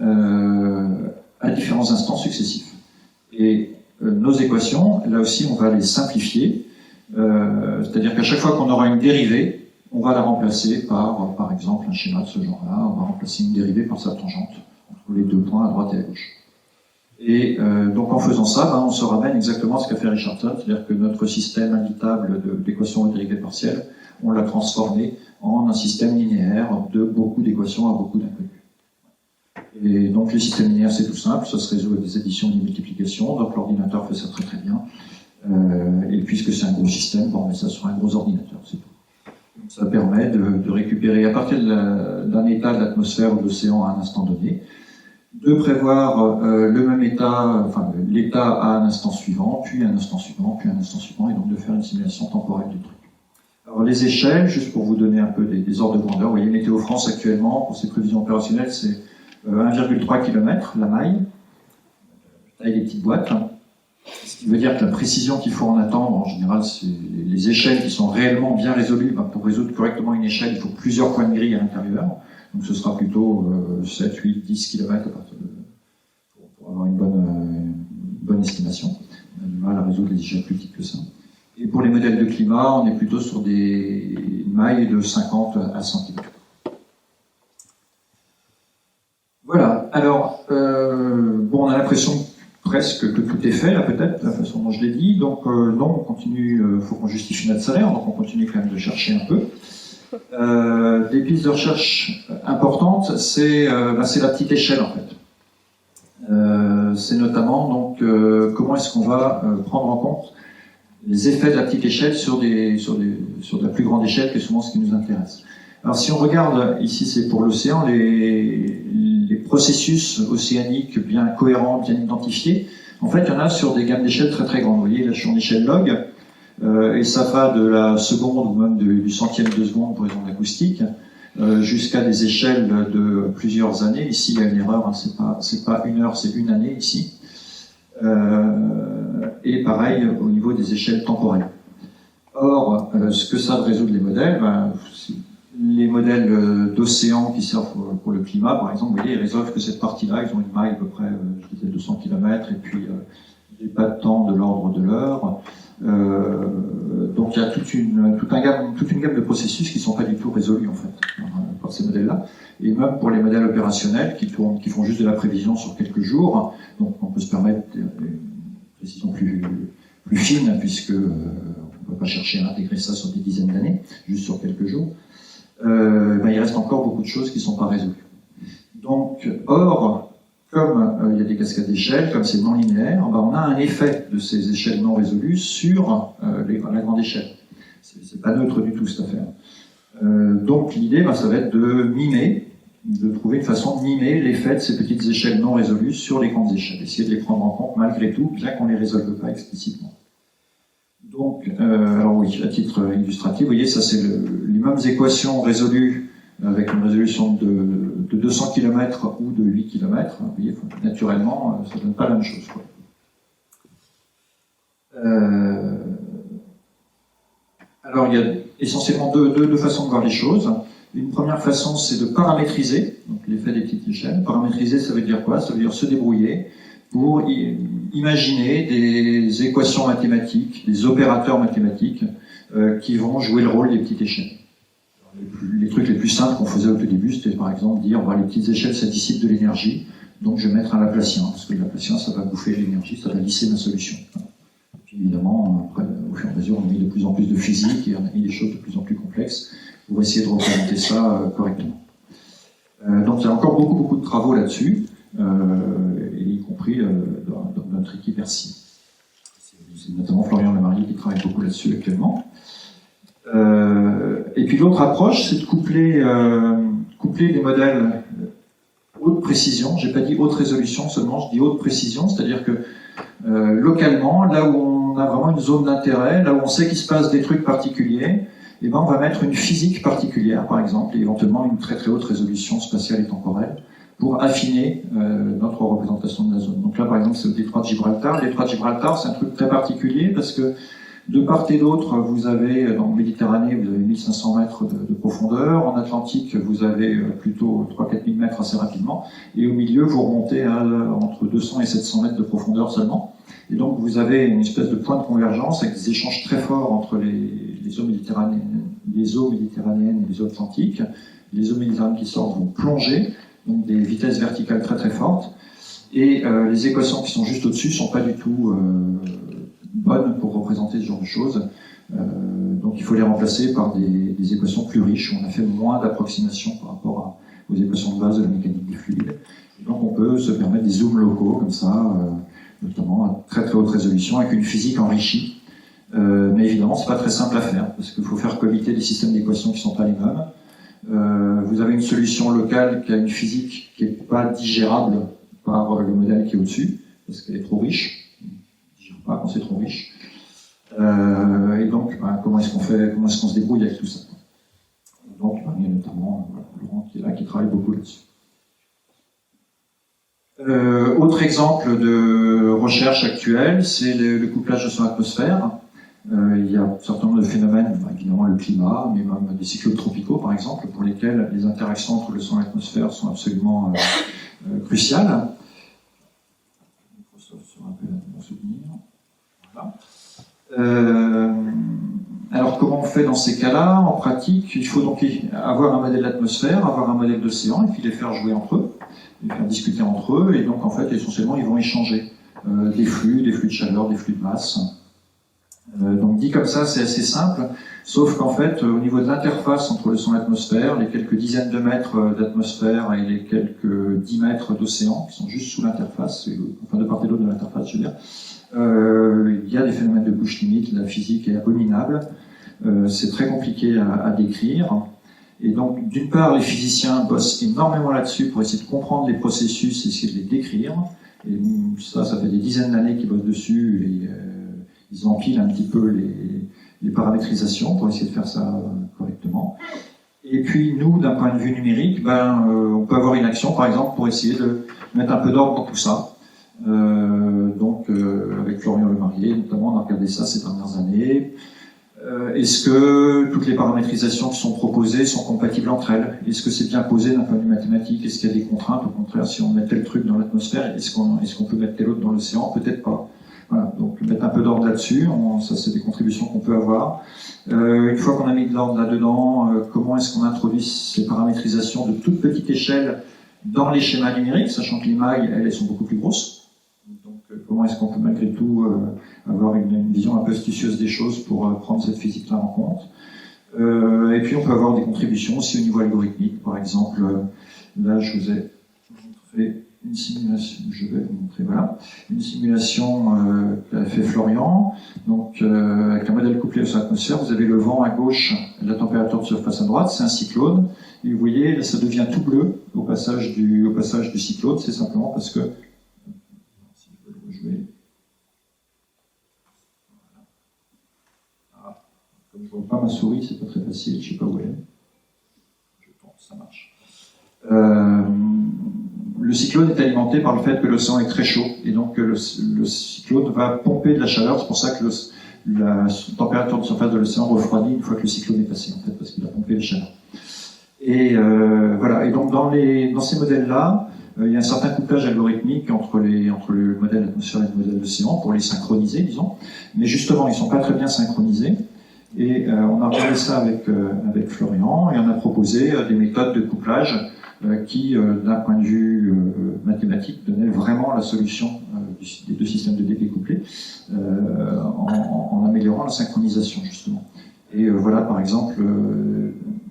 à différents instants successifs. Et nos équations, là aussi, on va les simplifier, c'est-à-dire qu'à chaque fois qu'on aura une dérivée, on va la remplacer par exemple, un schéma de ce genre-là, on va remplacer une dérivée par sa tangente entre les deux points à droite et à gauche. Et donc en faisant ça, on se ramène exactement à ce qu'a fait Richardson, c'est-à-dire que notre système imbitable d'équations aux dérivées partielles, on l'a transformé en un système linéaire de beaucoup d'équations à beaucoup d'inconnus. Et donc les systèmes linéaires, c'est tout simple, ça se résout avec des additions et des multiplications, donc l'ordinateur fait ça très très bien. Et puisque c'est un gros système, on met ça sur un gros ordinateur, c'est tout. Donc ça permet de récupérer à partir d'un état de l'atmosphère ou de l'océan à un instant donné, de prévoir le même état, enfin l'état à un instant suivant, puis un instant suivant, puis un instant suivant, et donc de faire une simulation temporelle du truc. Alors les échelles, juste pour vous donner un peu des ordres de grandeur, vous voyez Météo France actuellement, pour ses prévisions opérationnelles, c'est 1,3 km la maille, taille des petites boîtes, hein. Ce qui veut dire que la précision qu'il faut en attendre, en général, c'est les échelles qui sont réellement bien résolues. Pour résoudre correctement une échelle, il faut plusieurs points de grille à l'intérieur. Donc ce sera plutôt 7, 8, 10 km pour avoir une bonne estimation. On a du mal à résoudre les échelles plus petites que ça. Et pour les modèles de climat, on est plutôt sur des mailles de 50 à 100 km. Voilà. Alors, on a l'impression presque que tout est fait, là, peut-être, de la façon dont je l'ai dit. Donc, non, on continue, il faut qu'on justifie notre salaire, donc on continue quand même de chercher un peu. Des pistes de recherche importantes, c'est la petite échelle, en fait. C'est notamment, donc, comment est-ce qu'on va prendre en compte les effets de la petite échelle sur de la plus grande échelle, qui est souvent ce qui nous intéresse. Alors, si on regarde, ici, c'est pour l'océan, les processus océaniques bien cohérents, bien identifiés, en fait, il y en a sur des gammes d'échelle très très grandes. Vous voyez, là, je suis en échelle log, et ça va de la seconde ou même du centième de seconde pour raison d'acoustique, jusqu'à des échelles de plusieurs années. Ici, il y a une erreur, hein, c'est pas une heure, c'est une année ici. Et pareil au niveau des échelles temporelles. Or, ce que savent résoudre les modèles, les modèles d'océan qui servent pour le climat, par exemple, vous voyez, ils résolvent que cette partie-là, ils ont une maille à peu près, je disais, 200 km, et puis des pas de temps de l'ordre de l'heure. Donc il y a toute une gamme de processus qui ne sont pas du tout résolus en fait par ces modèles-là. Et même pour les modèles opérationnels qui font juste de la prévision sur quelques jours, donc on peut se permettre une précision plus fine puisque on ne peut pas chercher à intégrer ça sur des dizaines d'années, juste sur quelques jours. Il reste encore beaucoup de choses qui ne sont pas résolues. Donc, or, comme il y a des cascades d'échelles, comme c'est non linéaire, on a un effet de ces échelles non résolues sur la grande échelle. C'est pas neutre du tout cette affaire. Donc l'idée, ça va être de trouver une façon de mimer l'effet de ces petites échelles non résolues sur les grandes échelles, essayer de les prendre en compte malgré tout, bien qu'on ne les résolve pas explicitement. Donc, alors oui, à titre illustratif, vous voyez, ça c'est les mêmes équations résolues avec une résolution de 200 km ou de 8 km. Vous voyez, naturellement, ça ne donne pas la même chose, quoi. Alors, il y a essentiellement deux façons de voir les choses. Une première façon, c'est de paramétriser, donc l'effet des petites échelles. Paramétriser, ça veut dire quoi? Ça veut dire se débrouiller pour imaginer des équations mathématiques, des opérateurs mathématiques qui vont jouer le rôle des petites échelles. Les trucs les plus simples qu'on faisait au tout début, c'était par exemple dire les petites échelles, ça dissipe de l'énergie, donc je vais mettre un Laplacien, parce que le Laplacien, ça va bouffer l'énergie, ça va lisser ma solution. Et puis évidemment, après, au fur et à mesure, on a mis de plus en plus de physique et on a mis des choses de plus en plus complexes pour essayer de représenter ça correctement. Donc il y a encore beaucoup de travaux là-dessus, y compris dans notre équipe RCI. C'est notamment Florian Lemarié qui travaille beaucoup là-dessus actuellement. Et puis l'autre approche, c'est de coupler les modèles haute précision. J'ai pas dit haute résolution seulement, je dis haute précision, c'est-à-dire que localement, là où on a vraiment une zone d'intérêt, là où on sait qu'il se passe des trucs particuliers, et on va mettre une physique particulière, par exemple, et éventuellement une très haute résolution spatiale et temporelle, pour affiner notre représentation de la zone. Donc là, par exemple, c'est le détroit de Gibraltar. Le détroit de Gibraltar, c'est un truc très particulier parce que de part et d'autre, vous avez, dans la Méditerranée, vous avez 1500 mètres de profondeur. En Atlantique, vous avez plutôt 3-4 000 mètres assez rapidement. Et au milieu, vous remontez à entre 200 et 700 mètres de profondeur seulement. Et donc, vous avez une espèce de point de convergence avec des échanges très forts entre les eaux méditerranéennes et les eaux atlantiques. Les eaux méditerranéennes qui sortent vont plonger, donc des vitesses verticales très fortes. Et les équations qui sont juste au-dessus sont pas du tout bonnes pour représenter ce genre de choses. Donc il faut les remplacer par des équations plus riches, où on a fait moins d'approximations par rapport aux équations de base de la mécanique des fluides. Et donc on peut se permettre des zooms locaux, comme ça, notamment à très haute résolution, avec une physique enrichie. Mais évidemment, c'est pas très simple à faire, parce qu'il faut faire cohabiter des systèmes d'équations qui sont pas les mêmes. Vous avez une solution locale qui a une physique qui n'est pas digérable par le modèle qui est au-dessus, parce qu'elle est trop riche. On ne digère pas quand c'est trop riche. Et donc, comment est-ce qu'on se débrouille avec tout ça? Donc, il y a notamment Laurent qui est là, qui travaille beaucoup là-dessus. Autre exemple de recherche actuelle, c'est le couplage de son atmosphère. Il y a un certain nombre de phénomènes, évidemment le climat, mais même des cyclones tropicaux par exemple, pour lesquels les interactions entre le son et l'atmosphère sont absolument cruciales. Microsoft se rappelle mon souvenir. Voilà. Alors comment on fait dans ces cas-là? En pratique, il faut donc avoir un modèle d'atmosphère, avoir un modèle d'océan, et puis les faire jouer entre eux, les faire discuter entre eux, et donc en fait essentiellement ils vont échanger des flux de chaleur, des flux de masse. Donc dit comme ça, c'est assez simple, sauf qu'en fait, au niveau de l'interface entre le son et l'atmosphère, les quelques dizaines de mètres d'atmosphère et les quelques 10 mètres d'océan, qui sont juste sous l'interface, enfin de part et d'autre de l'interface, je veux dire, il y a des phénomènes de couche limite, la physique est abominable, c'est très compliqué à décrire, et donc d'une part, les physiciens bossent énormément là-dessus pour essayer de comprendre les processus et essayer de les décrire, et ça fait des dizaines d'années qu'ils bossent dessus, et ils empilent un petit peu les paramétrisations pour essayer de faire ça correctement. Et puis nous, d'un point de vue numérique, on peut avoir une action, par exemple, pour essayer de mettre un peu d'ordre dans tout ça. Donc, avec Florian Lemarié, notamment, on a regardé ça ces dernières années. Est-ce que toutes les paramétrisations qui sont proposées sont compatibles entre elles? Est-ce que c'est bien posé d'un point de vue mathématique? Est-ce qu'il y a des contraintes? Au contraire, si on met tel truc dans l'atmosphère, est-ce qu'on peut mettre tel autre dans l'océan? Peut-être pas. Voilà, donc mettre un peu d'ordre là-dessus. Ça, c'est des contributions qu'on peut avoir. Une fois qu'on a mis de l'ordre là-dedans, comment est-ce qu'on introduit ces paramétrisations de toute petite échelle dans les schémas numériques, sachant que les mailles, elles sont beaucoup plus grosses. Donc, comment est-ce qu'on peut malgré tout avoir une vision un peu astucieuse des choses pour prendre cette physique-là en compte. Et puis, on peut avoir des contributions aussi au niveau algorithmique. Par exemple, là, je vous ai montré une simulation, je vais vous montrer, voilà, une simulation qu'a fait Florian. Donc, avec un modèle couplé sur l'atmosphère, vous avez le vent à gauche et la température de surface à droite, c'est un cyclone. Et vous voyez, là, ça devient tout bleu au passage du cyclone, c'est simplement parce que, si je veux le rejouer, voilà. Comme je ne vois pas ma souris, c'est pas très facile, je ne sais pas où elle est. Je pense, ça marche. Le cyclone est alimenté par le fait que l'océan est très chaud, et donc le cyclone va pomper de la chaleur. C'est pour ça que la température de surface de l'océan refroidit une fois que le cyclone est passé, en fait, parce qu'il a pompé la chaleur. Et voilà. Et donc dans ces modèles-là, il y a un certain couplage algorithmique entre le modèle atmosphère et le modèle océan pour les synchroniser, disons. Mais justement, ils ne sont pas très bien synchronisés. Et on a regardé ça avec Florian et on a proposé des méthodes de couplage qui, d'un point de vue mathématique, donnaient vraiment la solution des deux systèmes de DP couplés en améliorant la synchronisation, justement. Et voilà, par exemple,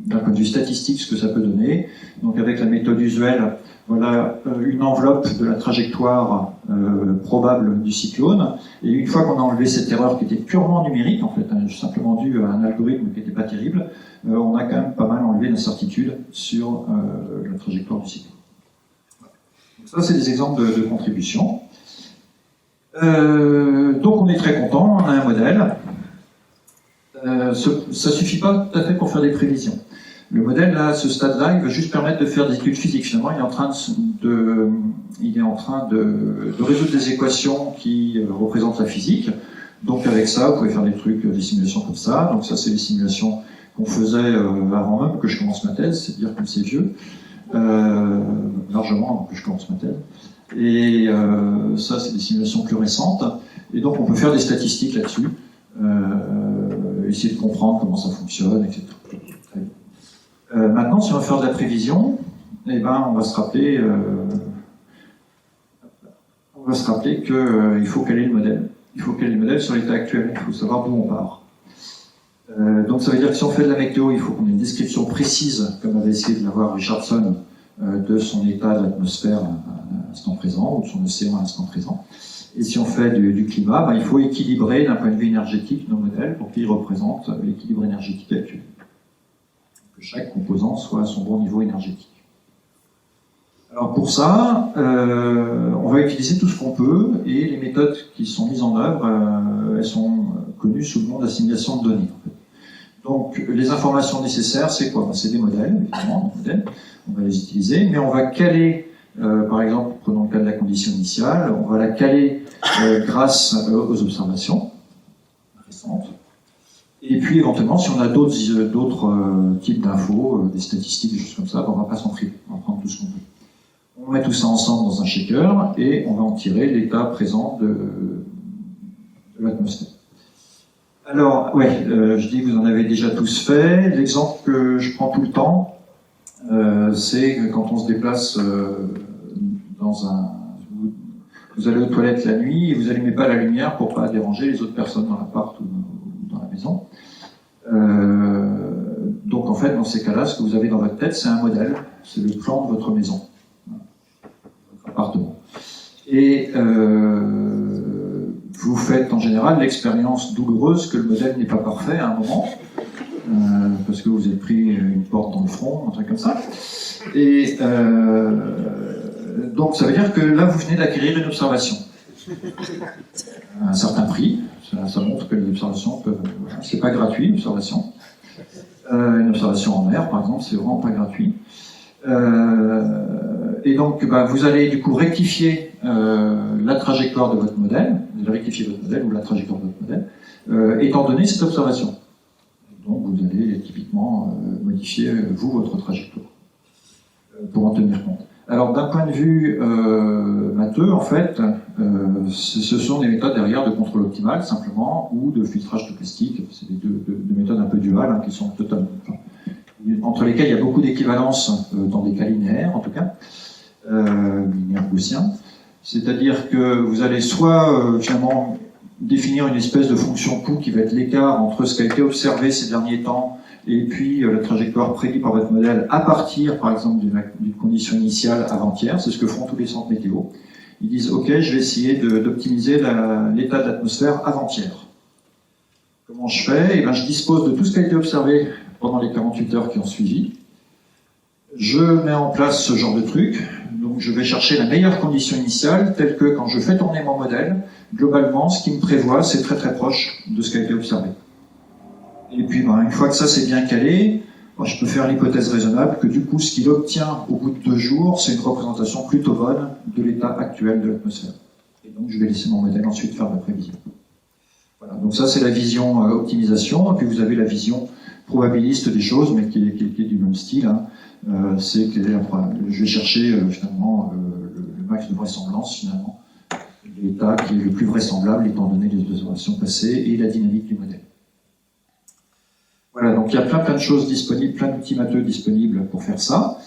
d'un point de vue statistique, ce que ça peut donner. Donc, avec la méthode usuelle, voilà une enveloppe de la trajectoire probable du cyclone. Et une fois qu'on a enlevé cette erreur qui était purement numérique, en fait, simplement due à un algorithme qui n'était pas terrible, on a quand même pas mal enlevé d'incertitude sur la trajectoire du cyclone. Donc ça, c'est des exemples de contributions. Donc on est très content, on a un modèle. Ça ne suffit pas tout à fait pour faire des prévisions. Le modèle, là, à ce stade-là, il va juste permettre de faire des études physiques. Finalement, il est en train de résoudre des équations qui représentent la physique. Donc avec ça, vous pouvez faire des trucs, des simulations comme ça. Donc ça, c'est des simulations qu'on faisait avant même que je commence ma thèse, c'est dire comme c'est vieux, largement avant que je commence ma thèse. Et ça, c'est des simulations plus récentes. Et donc on peut faire des statistiques là-dessus, essayer de comprendre comment ça fonctionne, etc. Maintenant, si on veut faire de la prévision, eh ben, on va se rappeler qu'il faut caler le modèle. Il faut caler le modèle sur l'état actuel. Il faut savoir d'où on part. Donc ça veut dire que si on fait de la météo, il faut qu'on ait une description précise, comme avait essayé de l'avoir Richardson, de son état de l'atmosphère à l'instant présent, ou de son océan à l'instant présent. Et si on fait du climat, ben, il faut équilibrer d'un point de vue énergétique nos modèles pour qu'ils représentent l'équilibre énergétique actuel. Que chaque composant soit à son bon niveau énergétique. Alors pour ça, on va utiliser tout ce qu'on peut, et les méthodes qui sont mises en œuvre, elles sont connues sous le nom d'assimilation de données. En fait. Donc les informations nécessaires, c'est quoi? Ben, c'est des modèles, évidemment, des modèles. On va les utiliser, mais on va caler, par exemple, prenons le cas de la condition initiale, on va la caler grâce aux observations récentes. Et puis éventuellement, si on a d'autres types d'infos, des statistiques, des choses comme ça, ben, on ne va pas s'en priver, on va prendre tout ce qu'on peut. On met tout ça ensemble dans un shaker et on va en tirer l'état présent de l'atmosphère. Alors, ouais, je dis que vous en avez déjà tous fait. L'exemple que je prends tout le temps, c'est que quand on se déplace dans un... Vous allez aux toilettes la nuit et vous n'allumez pas la lumière pour ne pas déranger les autres personnes dans l'appart ou dans la maison. Donc en fait, dans ces cas-là, ce que vous avez dans votre tête, c'est un modèle, c'est le plan de votre maison, votre appartement. Et vous faites en général l'expérience douloureuse que le modèle n'est pas parfait à un moment, parce que vous avez pris une porte dans le front, un truc comme ça. Et donc ça veut dire que là, vous venez d'acquérir une observation. À un certain prix, ça montre que les observations peuvent... Voilà, c'est pas gratuit, l'observation. Une observation en mer, par exemple, c'est vraiment pas gratuit. Et donc, bah, vous allez du coup rectifier la trajectoire de votre modèle, vous allez rectifier votre modèle ou la trajectoire de votre modèle, étant donné cette observation. Donc, vous allez typiquement modifier, vous, votre trajectoire, pour en tenir compte. Alors, d'un point de vue matheux, en fait, ce sont des méthodes derrière de contrôle optimale, simplement, ou de filtrage stochastique. C'est des deux méthodes un peu duales, hein, qui sont totalement, entre lesquelles il y a beaucoup d'équivalence dans des cas linéaires, en tout cas, linéaires gaussiens. C'est-à-dire que vous allez soit, finalement, définir une espèce de fonction coût qui va être l'écart entre ce qui a été observé ces derniers temps et puis la trajectoire prédite par votre modèle à partir, par exemple, d'une condition initiale avant-hier. C'est ce que font tous les centres météo. Ils disent, OK, je vais essayer d'optimiser l'état de l'atmosphère avant-hier. Comment je fais? Eh bien, je dispose de tout ce qui a été observé pendant les 48 heures qui ont suivi. Je mets en place ce genre de truc. Donc, je vais chercher la meilleure condition initiale, telle que quand je fais tourner mon modèle, globalement, ce qui me prévoit, c'est très très proche de ce qui a été observé. Et puis, une fois que ça c'est bien calé, je peux faire l'hypothèse raisonnable que du coup, ce qu'il obtient au bout de 2 jours, c'est une représentation plutôt bonne de l'état actuel de l'atmosphère. Et donc, je vais laisser mon modèle ensuite faire ma prévision. Voilà. Donc ça, c'est la vision optimisation. Et puis, vous avez la vision probabiliste des choses, mais qui est du même style. Hein. C'est que je vais chercher finalement le max de vraisemblance, finalement, l'état qui est le plus vraisemblable étant donné les observations passées et la dynamique du modèle. Voilà, donc il y a plein de choses disponibles, plein d'outils matheux disponibles pour faire ça.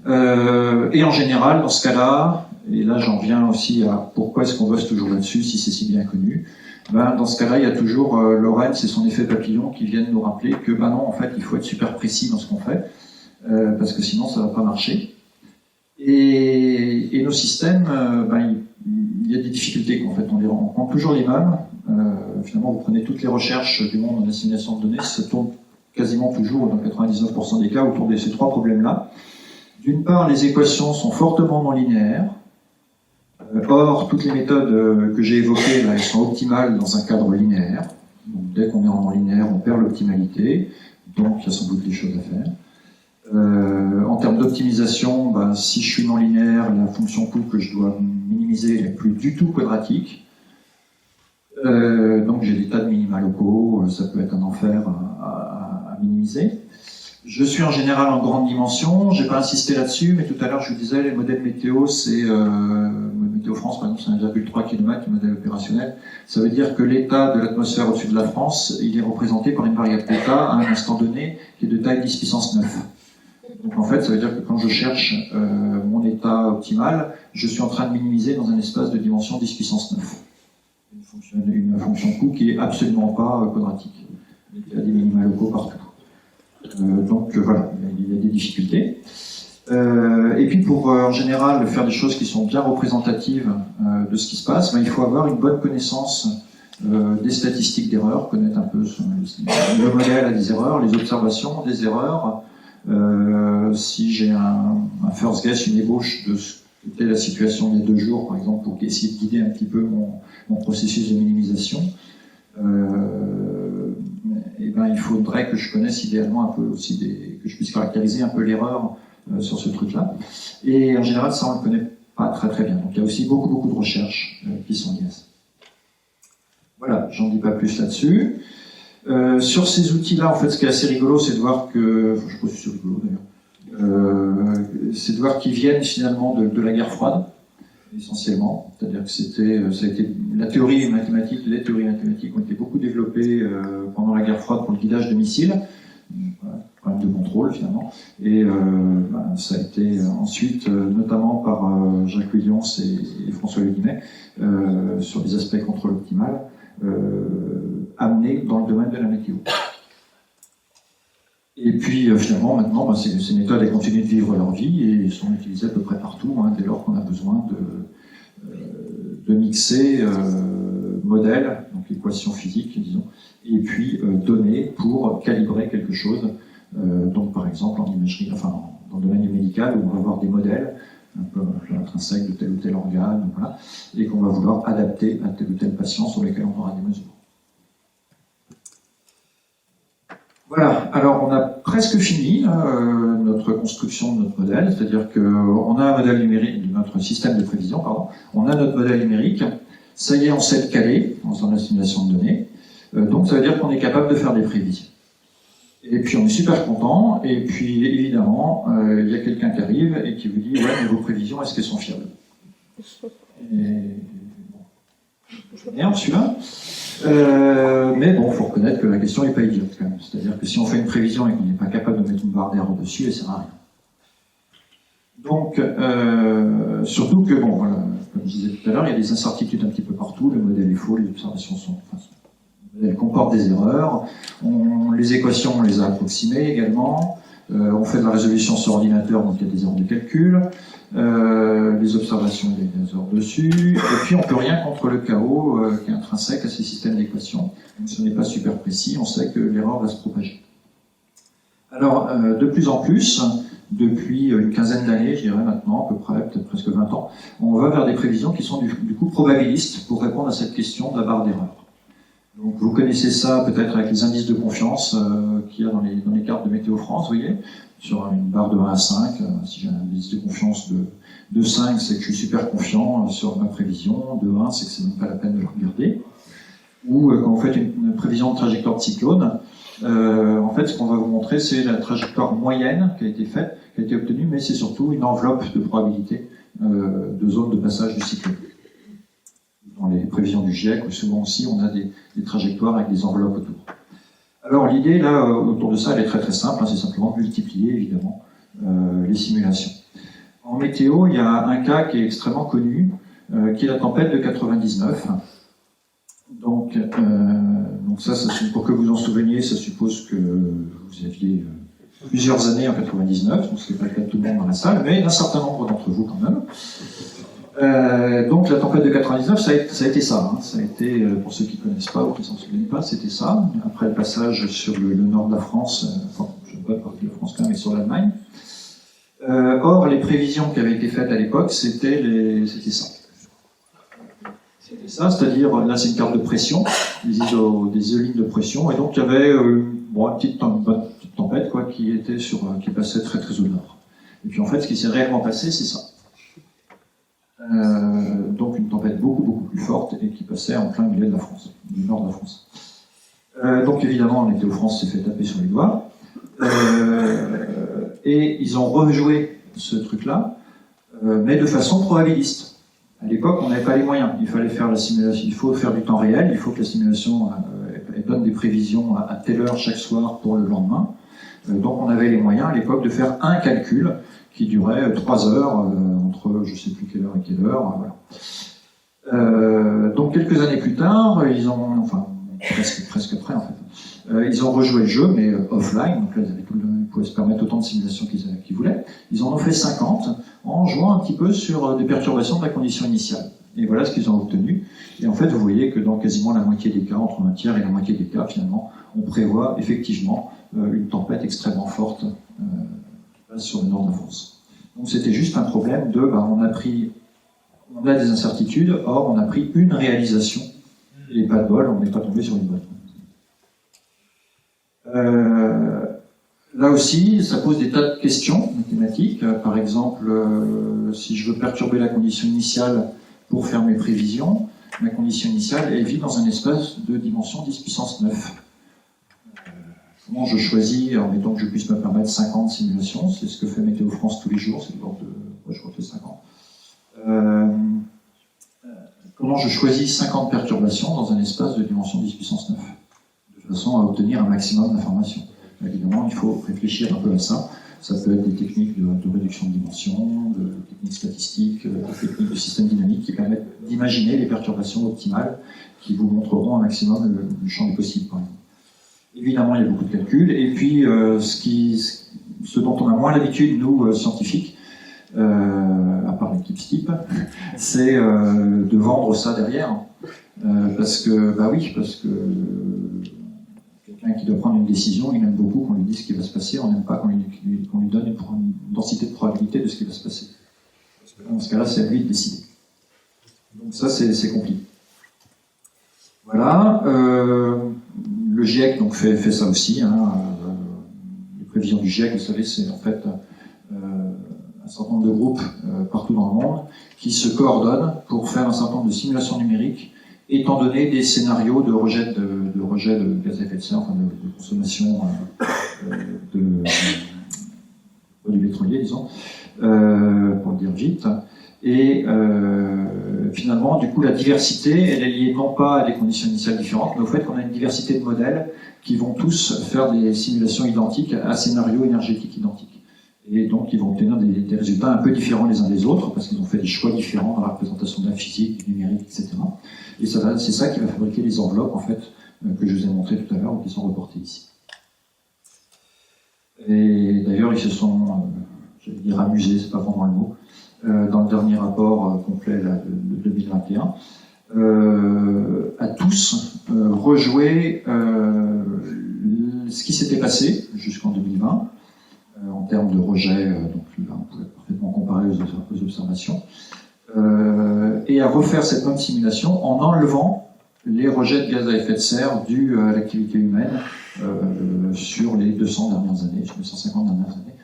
Et en général, dans ce cas-là, et là j'en viens aussi à pourquoi est-ce qu'on bosse toujours là-dessus si c'est si bien connu, dans ce cas-là, il y a toujours Lorentz et son effet papillon qui viennent nous rappeler que non, en fait, il faut être super précis dans ce qu'on fait, parce que sinon ça ne va pas marcher. Et nos systèmes, il y a des difficultés en fait, on les rencontre toujours les mêmes. Finalement, vous prenez toutes les recherches du monde en assimilation de données, ça tourne quasiment toujours, dans 99% des cas, autour de ces 3 problèmes-là. D'une part, les équations sont fortement non linéaires. Or, toutes les méthodes que j'ai évoquées, elles sont optimales dans un cadre linéaire. Donc, dès qu'on est en non linéaire, on perd l'optimalité. Donc, il y a sans doute des choses à faire. En termes d'optimisation, si je suis non linéaire, la fonction coût que je dois minimiser n'est plus du tout quadratique. Donc j'ai des tas de minima locaux, ça peut être un enfer à minimiser. Je suis en général en grande dimension, j'ai pas insisté là-dessus, mais tout à l'heure je vous disais, les modèles météo, c'est Météo France par exemple, c'est 1,3 km, le modèle opérationnel. Ça veut dire que l'état de l'atmosphère au-dessus de la France, il est représenté par une variable d'état à un instant donné qui est de taille 10 puissance 9. Donc en fait, ça veut dire que quand je cherche mon état optimal, je suis en train de minimiser dans un espace de dimension 10 puissance 9. Une fonction coût qui est absolument pas quadratique. Il y a des minima locaux partout. Donc voilà, il y a des difficultés. Et puis pour en général faire des choses qui sont bien représentatives de ce qui se passe, il faut avoir une bonne connaissance des statistiques d'erreurs, connaître un peu le modèle a des erreurs, les observations ont des erreurs. Si j'ai un first guess, une ébauche de ce qu'était la situation il y a 2 jours, par exemple, pour essayer de guider un petit peu mon processus de minimisation, il faudrait que je connaisse idéalement un peu aussi que je puisse caractériser un peu l'erreur sur ce truc-là. Et en général, ça, on ne le connaît pas très très bien. Donc il y a aussi beaucoup de recherches qui sont liées à ça. Voilà, j'en dis pas plus là-dessus. Sur ces outils-là, en fait, ce qui est assez rigolo, c'est de voir que... je sais pas si c'est rigolo d'ailleurs. C'est de voir qu'ils viennent finalement de la guerre froide, essentiellement. C'est-à-dire que ça a été les théories mathématiques ont été beaucoup développées pendant la guerre froide pour le guidage de missiles, problème de contrôle finalement. Et ça a été ensuite, notamment par Jacques Williams et François Le Guimet, sur des aspects contrôle optimal, amené dans le domaine de la météo. Et puis finalement, maintenant, ces méthodes elles continuent de vivre leur vie et sont utilisées à peu près partout, dès lors qu'on a besoin de mixer modèles, donc équations physiques, disons, et puis données pour calibrer quelque chose. Donc par exemple en imagerie, dans le domaine médical, où on va avoir des modèles un peu intrinsèques de tel ou tel organe, voilà, et qu'on va vouloir adapter à tel ou tel patient sur lequel on aura des mesures. Voilà, alors on a presque fini notre construction de notre modèle, c'est-à-dire qu'on a un modèle numérique, notre système de prévision, pardon, on a notre modèle numérique, ça y est, on sait le caler dans la simulation de données, donc ça veut dire qu'on est capable de faire des prévisions. Et puis on est super content, et puis évidemment, il y a quelqu'un qui arrive et qui vous dit « Ouais, mais vos prévisions, est-ce qu'elles sont fiables ?» Et bon, merde celui-là. Mais bon, il faut reconnaître que la question n'est pas idiote quand même. C'est-à-dire que si on fait une prévision et qu'on n'est pas capable de mettre une barre d'erreur dessus, elle ne sert à rien. Donc, surtout que, bon, voilà, comme je disais tout à l'heure, il y a des incertitudes un petit peu partout, le modèle est faux, les observations sont... Enfin, le modèle comporte des erreurs, les équations, on les a approximées également, on fait de la résolution sur ordinateur, donc il y a des erreurs de calcul, les observations, il y a des erreurs dessus, et puis on ne peut rien contre le chaos qui est intrinsèque à ces systèmes d'équations. Donc ce n'est pas super précis, on sait que l'erreur va se propager. Alors, de plus en plus, depuis une quinzaine d'années, je dirais maintenant, à peu près, peut-être presque 20 ans, on va vers des prévisions qui sont du coup probabilistes pour répondre à cette question de la barre d'erreur. Donc vous connaissez ça peut-être avec les indices de confiance qu'il y a dans les cartes de Météo France, vous voyez, sur une barre de 1 à 5, si j'ai un indice de confiance de 5, c'est que je suis super confiant sur ma prévision, de 1, c'est que c'est même pas la peine de le regarder. Ou quand vous faites une prévision de trajectoire de cyclone, en fait ce qu'on va vous montrer c'est la trajectoire moyenne qui a été faite, qui a été obtenue, mais c'est surtout une enveloppe de probabilité de zone de passage du cyclone. Dans les prévisions du GIEC, souvent aussi, on a des trajectoires avec des enveloppes autour. Alors l'idée, là, autour de ça, elle est très très simple, hein, c'est simplement de multiplier, évidemment, les simulations. En météo, il y a un cas qui est extrêmement connu, qui est la tempête de 99. Donc ça, pour que vous en souveniez, ça suppose que vous aviez plusieurs années en 99, donc ce n'est pas le cas de tout le monde dans la salle, mais d'un certain nombre d'entre vous quand même. Donc la tempête de 99, ça a été ça. Hein. Ça a été, pour ceux qui ne connaissent pas ou qui ne s'en souviennent pas, c'était ça. Après le passage sur le nord de la France, enfin, je ne sais pas partie de la France, mais sur l'Allemagne. Or, les prévisions qui avaient été faites à l'époque, c'était ça. C'était ça, c'est-à-dire, là c'est une carte de pression, des isolines de pression, et donc il y avait une petite tempête quoi, qui passait très très au nord. Et puis en fait, ce qui s'est réellement passé, c'est ça. Donc une tempête beaucoup beaucoup plus forte et qui passait en plein milieu de la France, du nord de la France. Donc évidemment, Météo France s'est fait taper sur les doigts, et ils ont rejoué ce truc-là, mais de façon probabiliste. À l'époque, on n'avait pas les moyens. Il fallait faire la simulation. Il faut faire du temps réel. Il faut que la simulation donne des prévisions à telle heure chaque soir pour le lendemain. Donc, on avait les moyens à l'époque de faire un calcul qui durait 3 heures entre je ne sais plus quelle heure et quelle heure. Voilà. Donc, quelques années plus tard, presque après en fait, ils ont rejoué le jeu, mais offline. Donc là, ils avaient tout le domaine, ils pouvaient se permettre autant de simulations qu'ils voulaient. Ils en ont fait 50 en jouant un petit peu sur des perturbations de la condition initiale. Et voilà ce qu'ils ont obtenu. Et en fait, vous voyez que dans quasiment la moitié des cas, entre un tiers et la moitié des cas, finalement, on prévoit effectivement une tempête extrêmement forte qui passe sur le nord de la France. Donc c'était juste un problème on a des incertitudes, or on a pris une réalisation, et pas de bol, on n'est pas tombé sur une bonne. Là aussi, ça pose des tas de questions mathématiques. Par exemple, si je veux perturber la condition initiale pour faire mes prévisions, ma condition initiale, elle vit dans un espace de dimension 10 puissance 9. Comment je choisis, en mettant que je puisse me permettre 50 simulations, c'est ce que fait Météo France tous les jours, c'est l'ordre de, je refais 50. Comment je choisis 50 perturbations dans un espace de dimension 10 puissance 9, de façon à obtenir un maximum d'informations. Évidemment, il faut réfléchir un peu à ça. Ça peut être des techniques de réduction de dimension, de techniques statistiques, des techniques de système dynamique qui permettent d'imaginer les perturbations optimales qui vous montreront un maximum le champ des possibles. Par exemple. Évidemment, il y a beaucoup de calculs. Et puis, ce dont on a moins l'habitude, nous, scientifiques, à part l'équipe STIP, c'est de vendre ça derrière. Parce que quelqu'un qui doit prendre une décision, il aime beaucoup qu'on lui dise ce qui va se passer, on n'aime pas qu'on lui donne une densité de probabilité de ce qui va se passer. Parce que dans ce cas-là, c'est à lui de décider. Donc ça, c'est compliqué. Voilà. Le GIEC donc, fait ça aussi. Hein. Les prévisions du GIEC, vous savez, c'est en fait un certain nombre de groupes partout dans le monde qui se coordonnent pour faire un certain nombre de simulations numériques étant donné des scénarios de rejet de gaz à effet de serre, enfin de consommation de produits pétroliers, disons, pour le dire vite. Et finalement, du coup, la diversité, elle est liée non pas à des conditions initiales différentes, mais au fait qu'on a une diversité de modèles qui vont tous faire des simulations identiques à scénarios énergétiques identiques. Et donc, ils vont obtenir des résultats un peu différents les uns des autres, parce qu'ils ont fait des choix différents dans la représentation de la physique, du numérique, etc. Et c'est ça qui va fabriquer les enveloppes, en fait, que je vous ai montré tout à l'heure, qui sont reportées ici. Et d'ailleurs, ils se sont, j'allais dire amusés, c'est pas vraiment le mot, dans le dernier rapport complet là, de 2021, à tous rejouer ce qui s'était passé jusqu'en 2020, en termes de rejet, donc là on pouvait parfaitement comparer aux observations, et à refaire cette même simulation en enlevant les rejets de gaz à effet de serre dus à l'activité humaine sur les 200 dernières années, sur les 150 dernières années.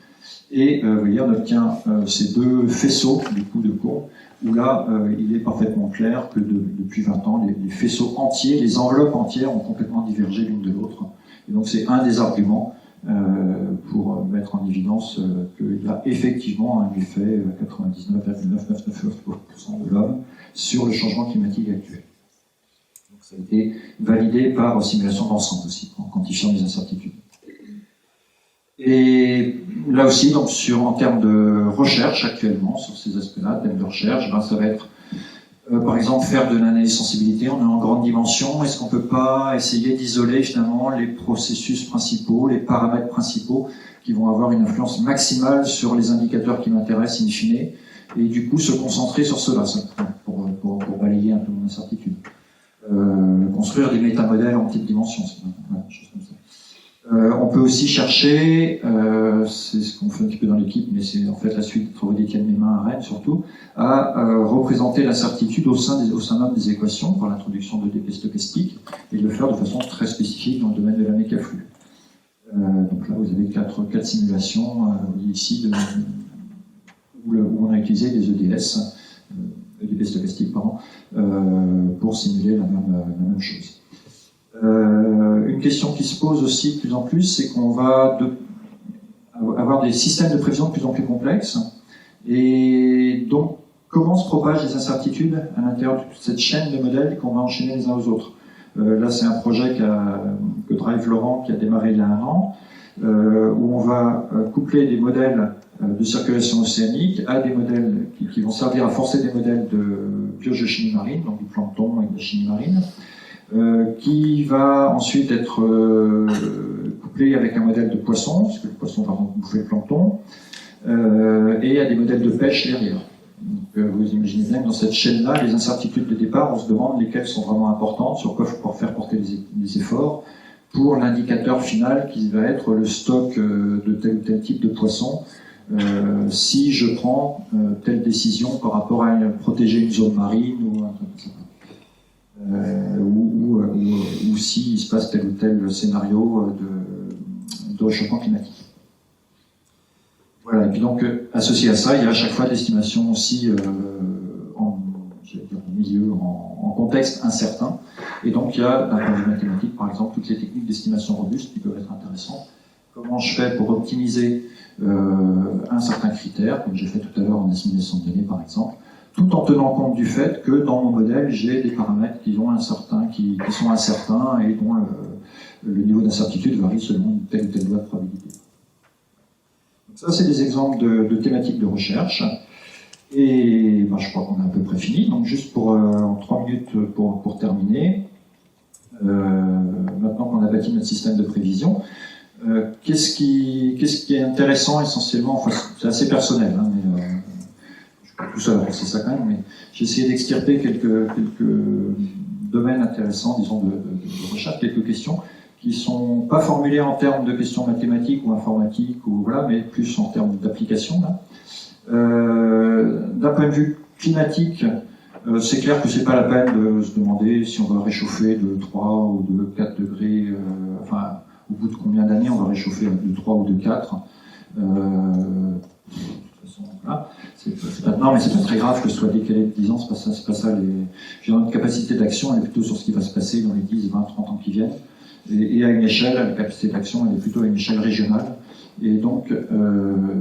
Et vous voyez, on obtient ces deux faisceaux du coup de courbe, où là, il est parfaitement clair que depuis 20 ans, les faisceaux entiers, les enveloppes entières ont complètement divergé l'une de l'autre. Et donc c'est un des arguments pour mettre en évidence qu'il y a effectivement un effet 99,9999% de l'homme sur le changement climatique actuel. Donc ça a été validé par simulation d'ensemble aussi, en quantifiant les incertitudes. Et là aussi, donc en termes de recherche actuellement sur ces aspects-là, thèmes de recherche, ben, ça va être par exemple faire de l'analyse sensibilité, on est en grande dimension, est-ce qu'on peut pas essayer d'isoler finalement les processus principaux, les paramètres principaux qui vont avoir une influence maximale sur les indicateurs qui m'intéressent in fine, et du coup se concentrer sur cela pour balayer un peu mon incertitude. Construire des métamodèles en petite dimension, c'est une chose comme ça. On peut aussi chercher, c'est ce qu'on fait un petit peu dans l'équipe, mais c'est en fait la suite des travaux d'Étienne Mémin à Rennes surtout, à représenter l'incertitude au sein même des équations par l'introduction de dp stochastiques et de le faire de façon très spécifique dans le domaine de la mécaflux. Donc là, vous avez quatre simulations ici où on a utilisé des EDS, dp stochastiques, pardon, pour simuler la même chose. Une question qui se pose aussi de plus en plus, c'est qu'on va avoir des systèmes de prévision de plus en plus complexes. Et donc, comment se propagent les incertitudes à l'intérieur de toute cette chaîne de modèles qu'on va enchaîner les uns aux autres. Là, c'est un projet que drive Laurent, qui a démarré il y a 1 an, où on va coupler des modèles de circulation océanique à des modèles qui vont servir à forcer des modèles de biogéochimie marine, donc du plancton et de la chimie marine, qui va ensuite être couplé avec un modèle de poisson, parce que le poisson va bouffer le plancton, et à des modèles de pêche derrière. Donc, vous imaginez bien que dans cette chaîne-là, les incertitudes de départ, on se demande lesquelles sont vraiment importantes, sur quoi il faut pouvoir faire porter les efforts, pour l'indicateur final qui va être le stock de tel ou tel type de poisson, si je prends telle décision par rapport à protéger une zone marine ou un truc comme ça. Ou s'il se passe tel ou tel scénario de réchauffement climatique. Voilà, et puis donc, associé à ça, il y a à chaque fois l'estimation aussi en milieu, en contexte incertain. Et donc, il y a, d'un point de vue mathématique, par exemple, toutes les techniques d'estimation robuste qui peuvent être intéressantes. Comment je fais pour optimiser un certain critère, comme j'ai fait tout à l'heure en assimilation de données, par exemple, tout en tenant compte du fait que dans mon modèle, j'ai des paramètres qui sont incertains et dont le niveau d'incertitude varie selon telle ou telle loi de probabilité. Donc ça, c'est des exemples de thématiques de recherche. Et ben, je crois qu'on a à peu près fini. Donc juste en 3 minutes pour terminer, maintenant qu'on a bâti notre système de prévision, qu'est-ce qui est intéressant essentiellement, enfin c'est assez personnel, hein, mais tout seul à penser ça quand même, mais j'ai essayé d'extirper quelques domaines intéressants, disons, de recherche, quelques questions qui sont pas formulées en termes de questions mathématiques ou informatiques, ou voilà, mais plus en termes d'application. D'un point de vue climatique, c'est clair que c'est pas la peine de se demander si on va réchauffer de 3 ou de 4 degrés, enfin, au bout de combien d'années on va réchauffer de 3 ou de 4. Voilà. Non, mais c'est pas très grave que ce soit décalé de 10 ans, c'est pas ça. J'ai une capacité d'action, elle est plutôt sur ce qui va se passer dans les 10, 20, 30 ans qui viennent. Et à une échelle, la capacité d'action, elle est plutôt à une échelle régionale. et donc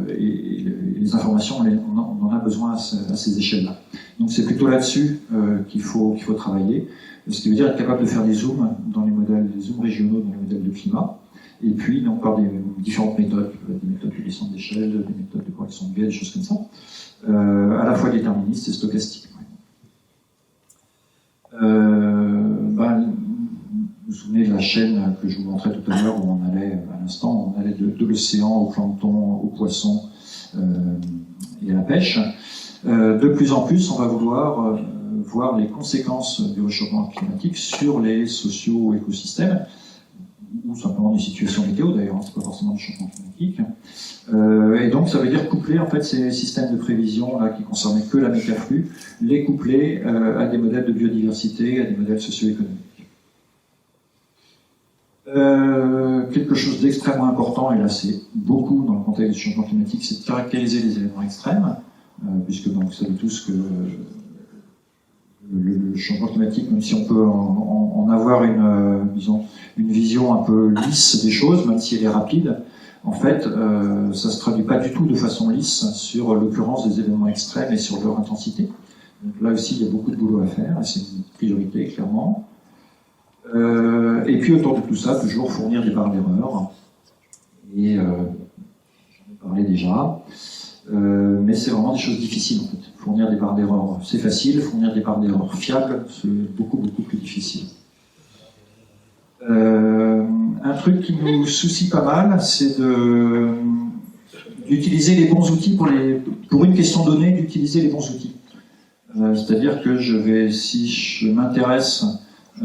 les informations, on en a besoin à ces échelles-là. Donc c'est plutôt là-dessus qu'il faut travailler, ce qui veut dire être capable de faire des zooms dans les modèles, des zooms régionaux dans les modèles de climat, et puis donc par des différentes méthodes, des méthodes de descente d'échelle, des méthodes de correction de biais, des choses comme ça, à la fois déterministes et stochastiques. Vous vous souvenez de la chaîne que je vous montrais tout à l'heure où on allait, à l'instant, on allait de l'océan au plancton, au poisson et à la pêche. De plus en plus, on va vouloir voir les conséquences du réchauffement climatique sur les socio-écosystèmes, ou simplement des situations météo d'ailleurs, c'est pas forcément du changement climatique. Et donc ça veut dire coupler en fait ces systèmes de prévision là qui concernaient que la mécaflux, les coupler à des modèles de biodiversité, à des modèles socio-économiques. Quelque chose d'extrêmement important, et là c'est beaucoup dans le contexte du changement climatique, c'est de caractériser les événements extrêmes, puisque donc, vous savez tous que le changement climatique, même si on peut en avoir disons, une vision un peu lisse des choses, même si elle est rapide, en fait, ça se traduit pas du tout de façon lisse sur l'occurrence des événements extrêmes et sur leur intensité. Donc là aussi, il y a beaucoup de boulot à faire, et c'est une priorité, clairement. Et puis autour de tout ça, toujours fournir des barres d'erreur. Et j'en ai parlé déjà. Mais c'est vraiment des choses difficiles en fait. Fournir des barres d'erreur, c'est facile. Fournir des barres d'erreur fiables, c'est beaucoup plus difficile. Un truc qui nous soucie pas mal, c'est d'utiliser les bons outils pour une question donnée, d'utiliser les bons outils. C'est-à-dire que si je m'intéresse à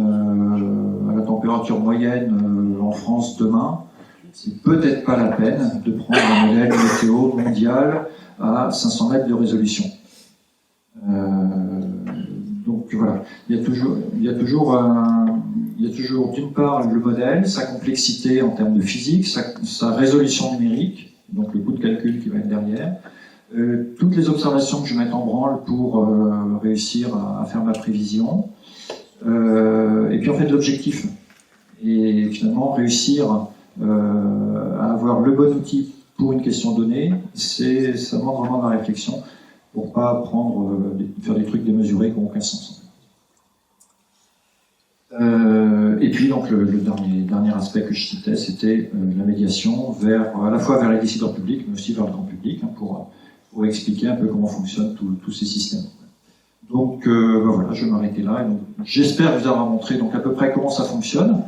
la température moyenne en France demain, c'est peut-être pas la peine de prendre un modèle météo mondial à 500 mètres de résolution. Donc voilà, il y a toujours d'une part le modèle, sa complexité en termes de physique, sa résolution numérique, donc le coût de calcul qui va être derrière, toutes les observations que je mets en branle pour réussir à faire ma prévision, et puis en fait l'objectif. Et finalement réussir à avoir le bon outil pour une question donnée, ça demande vraiment de la réflexion pour pas faire des trucs démesurés qui n'ont aucun sens. Et puis donc le dernier aspect que je citais, c'était la médiation à la fois vers les décideurs publics, mais aussi vers le grand public, pour expliquer un peu comment fonctionnent tous ces systèmes. Donc voilà, je vais m'arrêter là. J'espère vous avoir montré donc à peu près comment ça fonctionne,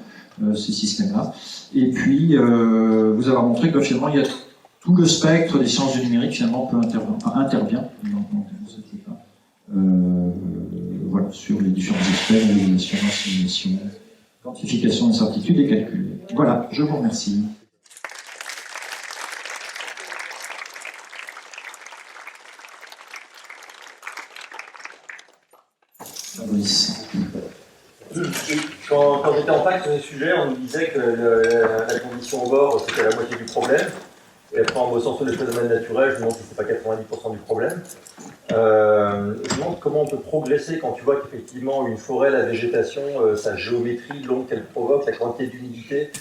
ces systèmes-là. Et puis vous avoir montré que finalement il y a tout le spectre des sciences du numérique finalement intervient dans cette truc-là. Voilà, sur les différents aspects, modélisation, simulation, quantification d'incertitude et calcul. Voilà, je vous remercie. Fabrice. Quand j'étais en fac sur ce sujet, on nous disait que la condition au bord, c'était la moitié du problème. Et après, en bossant sur les phénomènes naturels, je me demande si c'est pas 90% du problème. Je me demande comment on peut progresser quand tu vois qu'effectivement, une forêt, la végétation, sa géométrie, l'ombre qu'elle provoque, la quantité d'humidité,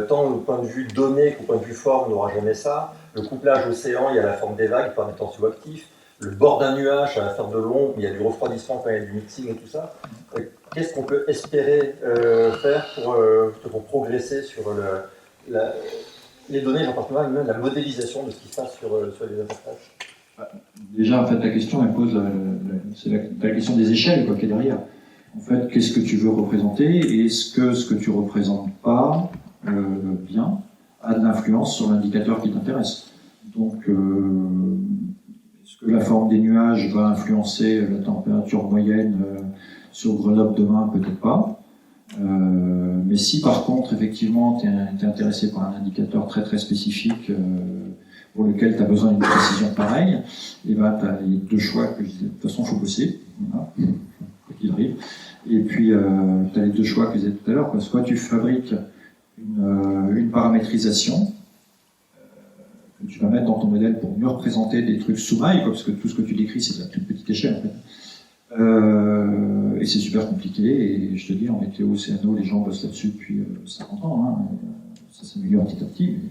tant au point de vue données qu'au point de vue forme, on n'aura jamais ça. Le couplage océan, il y a la forme des vagues par des tensions actifs. Le bord d'un nuage, ça va faire de l'ombre, il y a du refroidissement quand il y a du mixing et tout ça. Qu'est-ce qu'on peut espérer faire pour progresser sur les données, j'en parle même la modélisation de ce qui se passe sur les interfaces? Déjà, en fait, la question, elle pose c'est la question des échelles qui est derrière. En fait, qu'est-ce que tu veux représenter et est-ce que ce que tu représentes pas bien a de l'influence sur l'indicateur qui t'intéresse. Donc, est-ce que la forme des nuages va influencer la température moyenne sur Grenoble demain? Peut-être pas. Mais si par contre, effectivement, tu es intéressé par un indicateur très très spécifique pour lequel tu as besoin d'une précision pareille, et ben tu as les deux choix que je disais. De toute façon, il faut bosser, voilà, quoi qu'il arrive. Et puis, tu as les deux choix que je disais tout à l'heure. Soit tu fabriques une paramétrisation que tu vas mettre dans ton modèle pour mieux représenter des trucs sous-mailles, parce que tout ce que tu décris, c'est de la toute petite échelle, en fait. Et c'est super compliqué, et je te dis, en météo, océano, les gens bossent là-dessus depuis 50 ans, hein. Ça s'améliore petit à petit, mais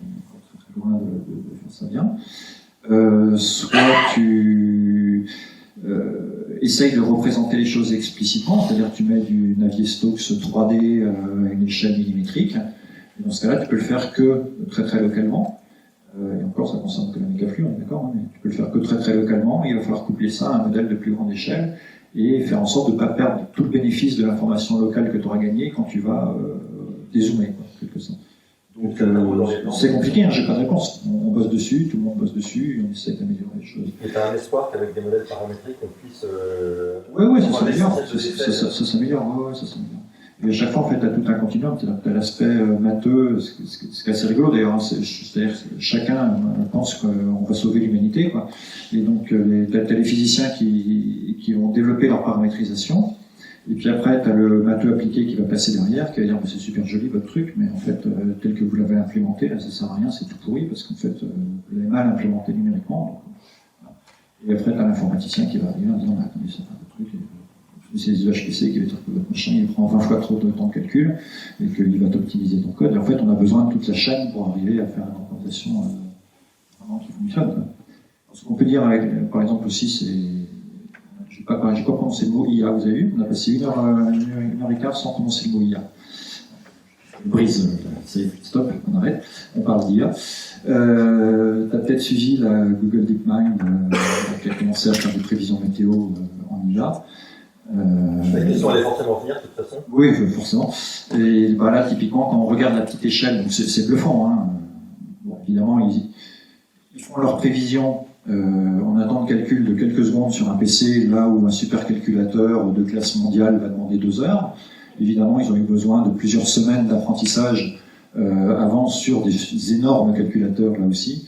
loin de faire ça bien. Soit tu essayes de représenter les choses explicitement, c'est-à-dire que tu mets du Navier-Stokes 3D à une échelle millimétrique. Et dans ce cas-là, tu peux le faire que très très localement. Et encore, ça concerne que la mégaflux, on est d'accord, hein, mais tu peux le faire que très très localement. Et il va falloir coupler ça à un modèle de plus grande échelle et faire en sorte de ne pas perdre tout le bénéfice de l'information locale que tu auras gagnée quand tu vas dézoomer, quoi, quelque sorte. Donc c'est compliqué, hein, j'ai pas de réponse. On bosse dessus, tout le monde bosse dessus, et on essaie d'améliorer les choses. Et tu as un espoir qu'avec des modèles paramétriques, on puisse... Oui, ça s'améliore. Ça s'améliore, ouais, ça s'améliore. Et à chaque fois, en fait, tu as tout un continuum. Tu as l'aspect matheux, ce qui est assez rigolo d'ailleurs. Hein, c'est-à-dire que chacun pense qu'on va sauver l'humanité, quoi. Et donc, tu as les physiciens qui vont développer leur paramétrisation. Et puis après, tu as le matheux appliqué qui va passer derrière, qui va dire c'est super joli votre truc, mais en fait, tel que vous l'avez implémenté, là, ça sert à rien, c'est tout pourri, parce qu'en fait, vous l'avez mal implémenté numériquement. Donc, voilà. Et après, tu as l'informaticien qui va arriver en disant bah, attendez, ça fait un truc. C'est les UHPC qui va dire que votre machin il prend 20 fois trop de temps de calcul et qu'il va t'optimiser ton code. Et en fait, on a besoin de toute la chaîne pour arriver à faire une implémentation vraiment qui fonctionne. Quoi. Ce qu'on peut dire, par exemple, aussi, c'est. Je n'ai pas prononcé le mot IA, vous avez vu? On a passé une heure et quart sans prononcer le mot IA. Brise, c'est stop, on arrête, on parle d'IA. Tu as peut-être suivi la Google DeepMind qui a commencé à faire des prévisions météo en IA. La question allait forcément venir de toute façon. Oui, forcément. Et bah là, typiquement, quand on regarde la petite échelle, donc c'est bluffant. Hein. Bon, évidemment, ils font leurs prévisions en un temps de calcul de quelques secondes sur un PC, là où un supercalculateur de classe mondiale va demander 2 heures. Évidemment, ils ont eu besoin de plusieurs semaines d'apprentissage avant sur des énormes calculateurs, là aussi,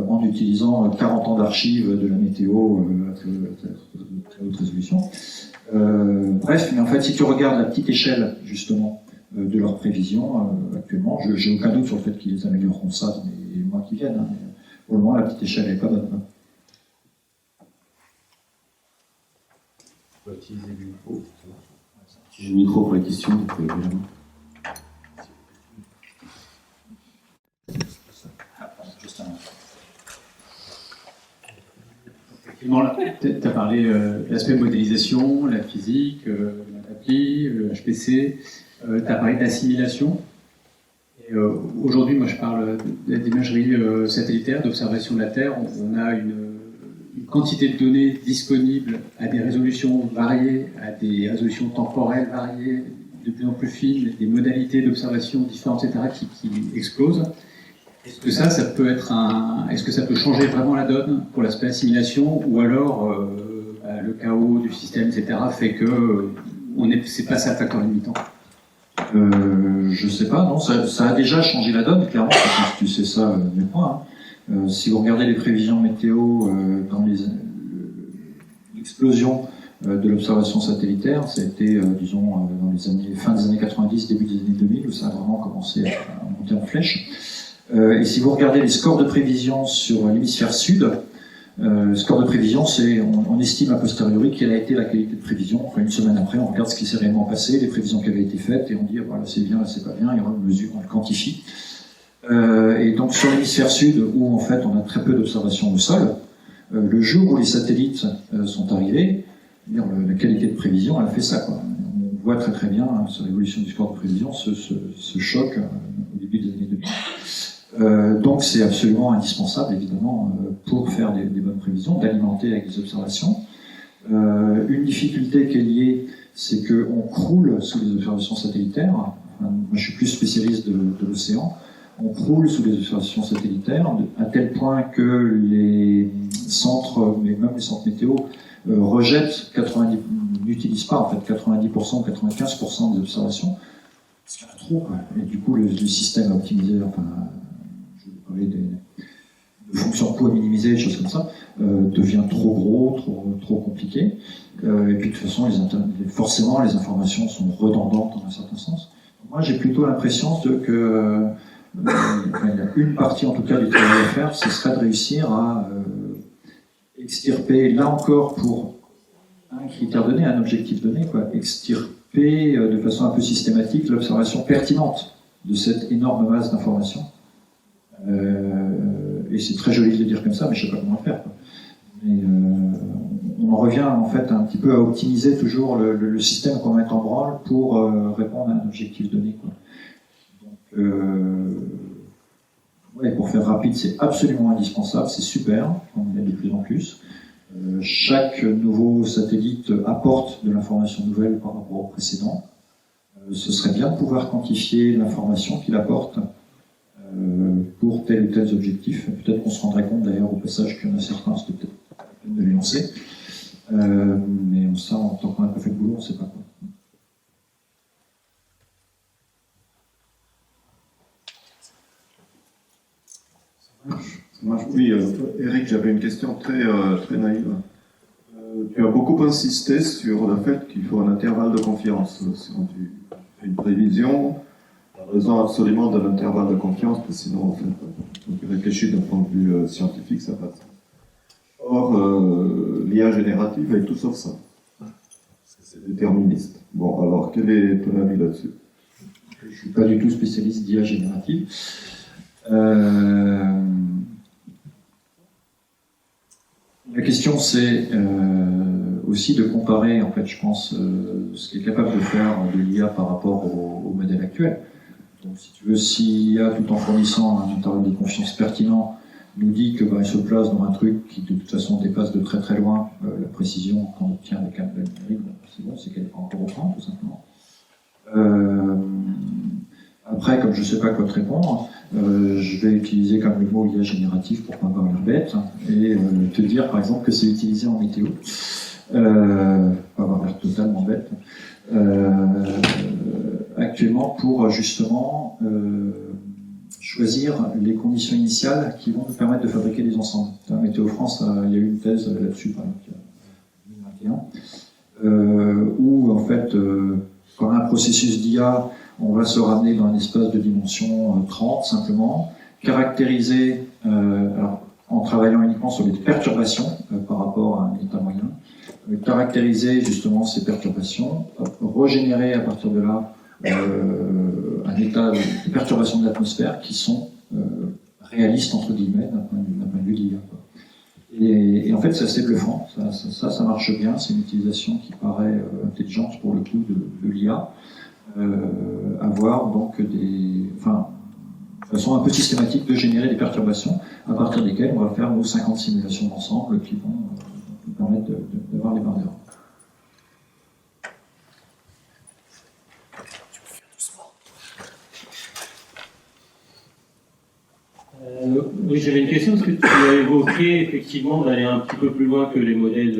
en utilisant 40 ans d'archives de la météo à très haute résolution. Bref, mais en fait, si tu regardes la petite échelle, justement, de leurs prévisions, actuellement, j'ai aucun doute sur le fait qu'ils amélioreront ça dans les mois qui viennent. Hein, mais pour le moment, la petite échelle n'est pas bonne. Hein. On va utiliser le micro. J'ai le micro pour les questions, donc évidemment. Tu as parlé de l'aspect modélisation, la physique, l'appli, le HPC, tu as parlé d'assimilation. Aujourd'hui, moi je parle d'imagerie satellitaire, d'observation de la Terre. On a une quantité de données disponibles à des résolutions variées, à des résolutions temporelles variées, de plus en plus fines, des modalités d'observation différentes, etc., qui explosent. Est-ce que ça peut être est-ce que ça peut changer vraiment la donne pour l'aspect assimilation, ou alors le chaos du système, etc., fait que c'est pas ça le facteur limitant? Je sais pas, non, ça a déjà changé la donne, clairement, parce que tu sais ça mieux que moi. Hein. Si vous regardez les prévisions météo dans l'explosion de l'observation satellitaire, ça a été, disons, dans les fin des années 90, début des années 2000, où ça a vraiment commencé à monter en flèche. Et si vous regardez les scores de prévision sur l'hémisphère sud, score de prévision, c'est on estime a posteriori quelle a été la qualité de prévision. Enfin, une semaine après, on regarde ce qui s'est réellement passé, les prévisions qui avaient été faites, et on dit voilà, c'est bien, là c'est pas bien, et on mesure, on le quantifie. Et donc sur l'hémisphère sud, où en fait on a très peu d'observations au sol, le jour où les satellites sont arrivés, la qualité de prévision, elle a fait ça, quoi. On voit très très bien hein, sur l'évolution du score de prévision ce choc au début des années 2000. Donc c'est absolument indispensable, évidemment, pour faire des bonnes prévisions, d'alimenter avec des observations. Une difficulté qui est liée, c'est qu'on croule sous les observations satellitaires. Enfin, moi, je suis plus spécialiste de l'océan. On croule sous les observations satellitaires, à tel point que les centres, mais même les centres météo, rejettent n'utilisent pas en fait 90% ou 95% des observations, parce qu'il y en a trop, quoi. Et du coup, le système optimisé, enfin, je vais parler de fonctions coût à minimiser, des choses comme ça, devient trop gros, trop compliqué. Et puis de toute façon, forcément, les informations sont redondantes dans un certain sens. Moi, j'ai plutôt l'impression que il y a une partie, en tout cas, du travail à faire, ce serait de réussir à extirper, là encore, pour un critère donné, un objectif donné, quoi, extirper de façon un peu systématique l'observation pertinente de cette énorme masse d'informations Et c'est très joli de le dire comme ça, mais je sais pas comment le faire, quoi. Mais on en revient en fait un petit peu à optimiser toujours le système qu'on met en branle pour répondre à un objectif donné, quoi. Donc, ouais, pour faire rapide, c'est absolument indispensable, c'est super, on en met de plus en plus. Chaque nouveau satellite apporte de l'information nouvelle par rapport au précédent. Ce serait bien de pouvoir quantifier l'information qu'il apporte pour tel ou tel objectif. Peut-être qu'on se rendrait compte d'ailleurs au passage qu'il y en a certains, c'était peut-être la peine de les lancer. Mais ça, en tant qu'on n'a pas fait le boulot, on ne sait pas quoi. Ça marche. Oui, Eric, j'avais une question très naïve. Tu as beaucoup insisté sur le fait qu'il faut un intervalle de confiance. Si tu fais une prévision, tu as besoin absolument de l'intervalle de confiance, parce que sinon, en fait, quand tu réfléchis d'un point de vue scientifique, ça passe. Or, l'IA générative est tout sauf ça. C'est déterministe. Bon, alors, quel est ton avis là-dessus? Je ne suis pas du tout spécialiste d'IA générative. La question, c'est aussi de comparer, en fait, je pense, ce qu'est capable de faire de l'IA par rapport au modèle actuel. Donc, si tu veux, si l'IA, tout en fournissant un intervalle de confiance pertinent, nous dit que il se place dans un truc qui, de toute façon, dépasse de très très loin la précision qu'on obtient avec un modèle numérique, c'est bon, c'est qu'elle n'est pas encore au point, tout simplement. Après, comme je ne sais pas quoi te répondre, je vais utiliser comme le mot IA génératif pour pas avoir l'air bête et te dire par exemple que c'est utilisé en météo, pas avoir l'air totalement bête, actuellement pour justement choisir les conditions initiales qui vont nous permettre de fabriquer des ensembles. Météo France, il y a eu une thèse là-dessus par exemple, en 2021, où en fait, comme un processus d'IA, on va se ramener dans un espace de dimension 30 simplement, caractériser, alors, en travaillant uniquement sur les perturbations par rapport à un état moyen, caractériser justement ces perturbations, régénérer à partir de là un état de perturbation de l'atmosphère qui sont réalistes entre guillemets d'un point de vue d'IA. Et en fait c'est assez bluffant, ça marche bien, c'est une utilisation qui paraît intelligente pour le coup de l'IA. Avoir donc de façon un peu systématique de générer des perturbations à partir desquelles on va faire nos 50 simulations d'ensemble qui vont nous permettre d'avoir les barrières. Oui, j'avais une question, parce que tu as évoqué effectivement d'aller un petit peu plus loin que les modèles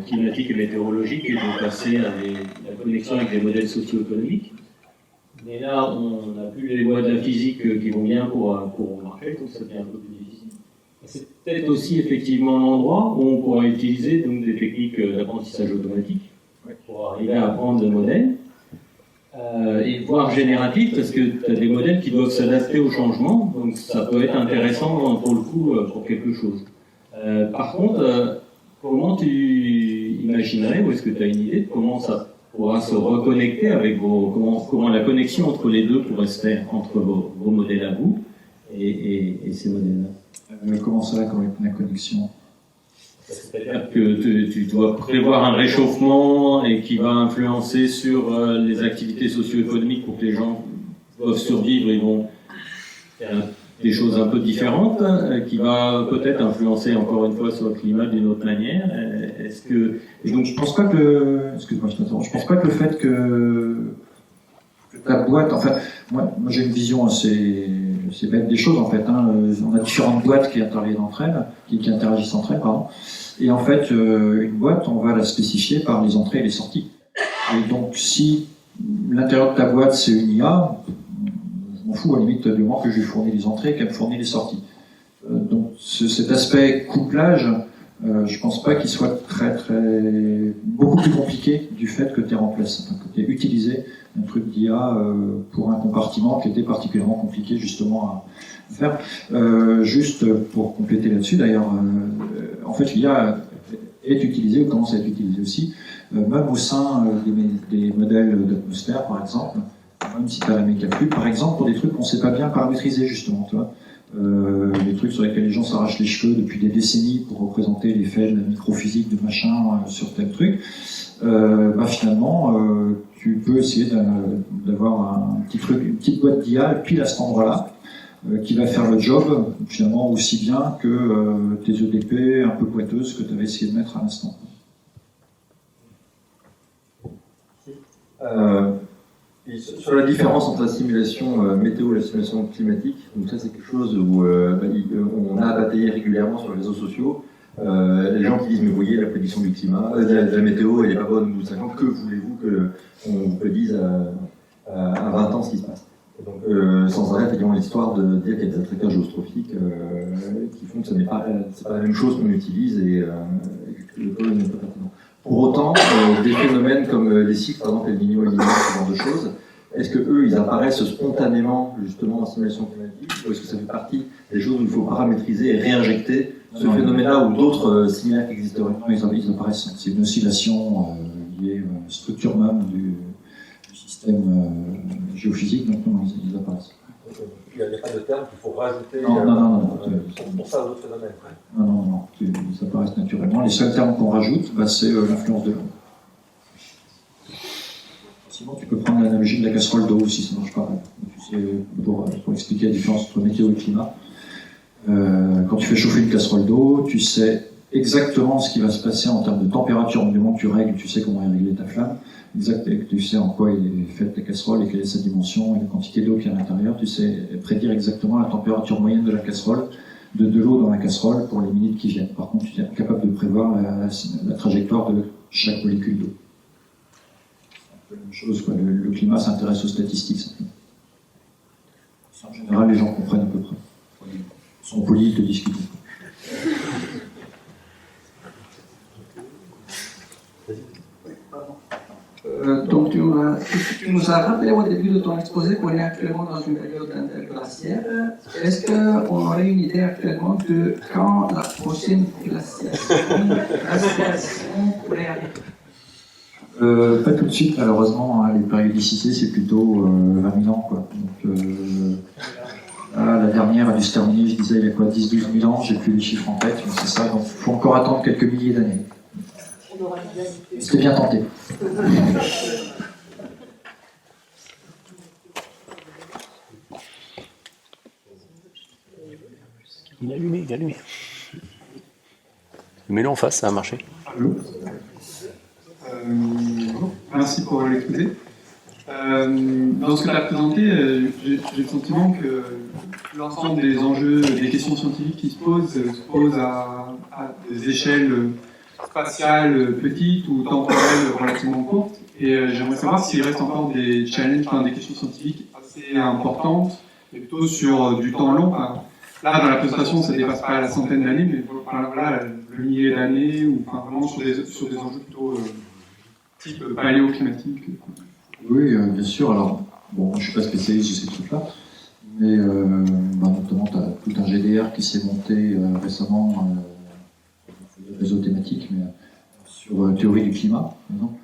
climatiques et météorologiques et de passer à la connexion avec des modèles socio-économiques. Mais là, on n'a plus les lois de la physique qui vont bien pour marcher, donc ça devient un peu plus difficile. C'est peut-être aussi effectivement l'endroit où on pourra utiliser donc, des techniques d'apprentissage automatique pour arriver à apprendre des modèles. Et voire génératif, parce que tu as des modèles qui doivent s'adapter au changement, donc ça peut être intéressant pour le coup pour quelque chose. Par contre, comment tu imaginerais, ou est-ce que tu as une idée de comment ça pourra se reconnecter avec comment la connexion entre les deux pourrait se faire, entre vos modèles à vous et ces modèles-là? Comment ça va avec la connexion? C'est-à-dire que tu dois prévoir un réchauffement et qui va influencer sur les activités socio-économiques pour que les gens doivent survivre, ils vont faire des choses un peu différentes, qui va peut-être influencer encore une fois sur le climat d'une autre manière. Et donc je pense pas que excuse-moi, je t'interromps. Je pense pas que le fait que ta boîte, enfin, moi j'ai une vision assez bête des choses en fait. On a différentes boîtes qui interagissent entre elles, pardon. Et en fait, une boîte, on va la spécifier par les entrées et les sorties. Et donc, si l'intérieur de ta boîte c'est une IA, je m'en fous à la limite du moment que je lui fournis les entrées et qu'elle me fournit les sorties. Donc, cet aspect couplage, je pense pas qu'il soit beaucoup plus compliqué du fait que tu aies remplacé, que tu aies utilisé un truc d'IA pour un compartiment qui était particulièrement compliqué justement à faire. Juste pour compléter là-dessus, d'ailleurs, en fait l'IA est utilisée ou commence à être utilisée aussi, même au sein des modèles d'atmosphère par exemple, même si tu as la mécaflux, par exemple pour des trucs qu'on ne sait pas bien paramétriser justement, tu vois. les trucs sur lesquels les gens s'arrachent les cheveux depuis des décennies pour représenter l'effet de la microphysique de machin sur tel truc, finalement, tu peux essayer d'avoir un petit truc, une petite boîte d'IA pile à cet endroit-là, qui va faire le job finalement aussi bien que tes EDP un peu pointeuses que tu avais essayé de mettre à l'instant. Sur la différence entre la simulation météo et la simulation climatique, donc ça c'est quelque chose où on a bataillé régulièrement sur les réseaux sociaux. Les gens qui disent mais vous voyez la prédiction du climat, de la météo elle n'est pas bonne au bout de 5 ans, que voulez-vous qu'on vous prédise à 20 ans ce qui se passe. Donc, sans arrêt, effectivement, l'histoire de dire qu'il y a des attracteurs géostrophiques qui font que c'est pas la même chose qu'on utilise et que le code n'est pas pertinent. Pour autant, des phénomènes comme les cycles, par exemple, El Niño, El Niño, ce genre de choses, est-ce que eux, ils apparaissent spontanément, justement, en simulation climatique, ou est-ce que ça fait partie des choses où il faut paramétriser et réinjecter ce phénomène-là ou d'autres similaires qui existeraient? Non, ils apparaissent. C'est une oscillation liée à la structure même du système géophysique, donc non, ils apparaissent. Il n'y a pas de terme qu'il faut rajouter Non. pour ça à d'autres phénomènes. Non, ils apparaissent naturellement. Les seuls termes qu'on rajoute, c'est l'influence de l'eau. Sinon, tu peux prendre l'analogie de la casserole d'eau aussi, ça marche pareil. Tu sais, pour expliquer la différence entre météo et climat. Quand tu fais chauffer une casserole d'eau, tu sais exactement ce qui va se passer en termes de température au moment que tu règles, tu sais comment est réglée ta flamme, tu sais en quoi il est faite ta casserole et quelle est sa dimension et la quantité d'eau qu'il y a à l'intérieur, tu sais prédire exactement la température moyenne de la casserole, de l'eau dans la casserole pour les minutes qui viennent. Par contre, tu es incapable de prévoir la trajectoire de chaque molécule d'eau. C'est un peu la même chose, quoi. Le climat s'intéresse aux statistiques, simplement. En général, les gens comprennent à peu près. Ils sont polis, ils te discutent. Donc tu nous as rappelé au début de ton exposé qu'on est actuellement dans une période interglaciaire. Est-ce qu'on aurait une idée actuellement de quand la prochaine glaciation pourrait arriver? Pas tout de suite, malheureusement. Hein, les périodicités, c'est plutôt 20 000 ans. Quoi. Donc, la dernière a dû se terminer, je disais, il y a quoi, 10-12 000 ans, j'ai plus les chiffres en tête, mais c'est ça. Donc il faut encore attendre quelques milliers d'années. C'était bien tenté. Il a allumé. Mets-le en face, ça a marché. Allô. Merci pour l'exposé. Dans ce que tu as présenté, j'ai le sentiment que l'ensemble des enjeux, des questions scientifiques qui se posent à des échelles spatiales petites ou temporelles relativement courtes. Et j'aimerais savoir s'il reste encore des challenges, des questions scientifiques assez importantes, mais plutôt sur du temps long. Là, dans la présentation, ça ne dépasse pas la centaine d'années, mais voilà, le millier d'années, ou vraiment sur des enjeux plutôt type paléoclimatique. Oui, bien sûr. Alors, bon, je ne suis pas spécialiste de ces trucs-là, mais notamment, tu as tout un GDR qui s'est monté récemment, réseau thématique, mais sur théorie du climat, par exemple,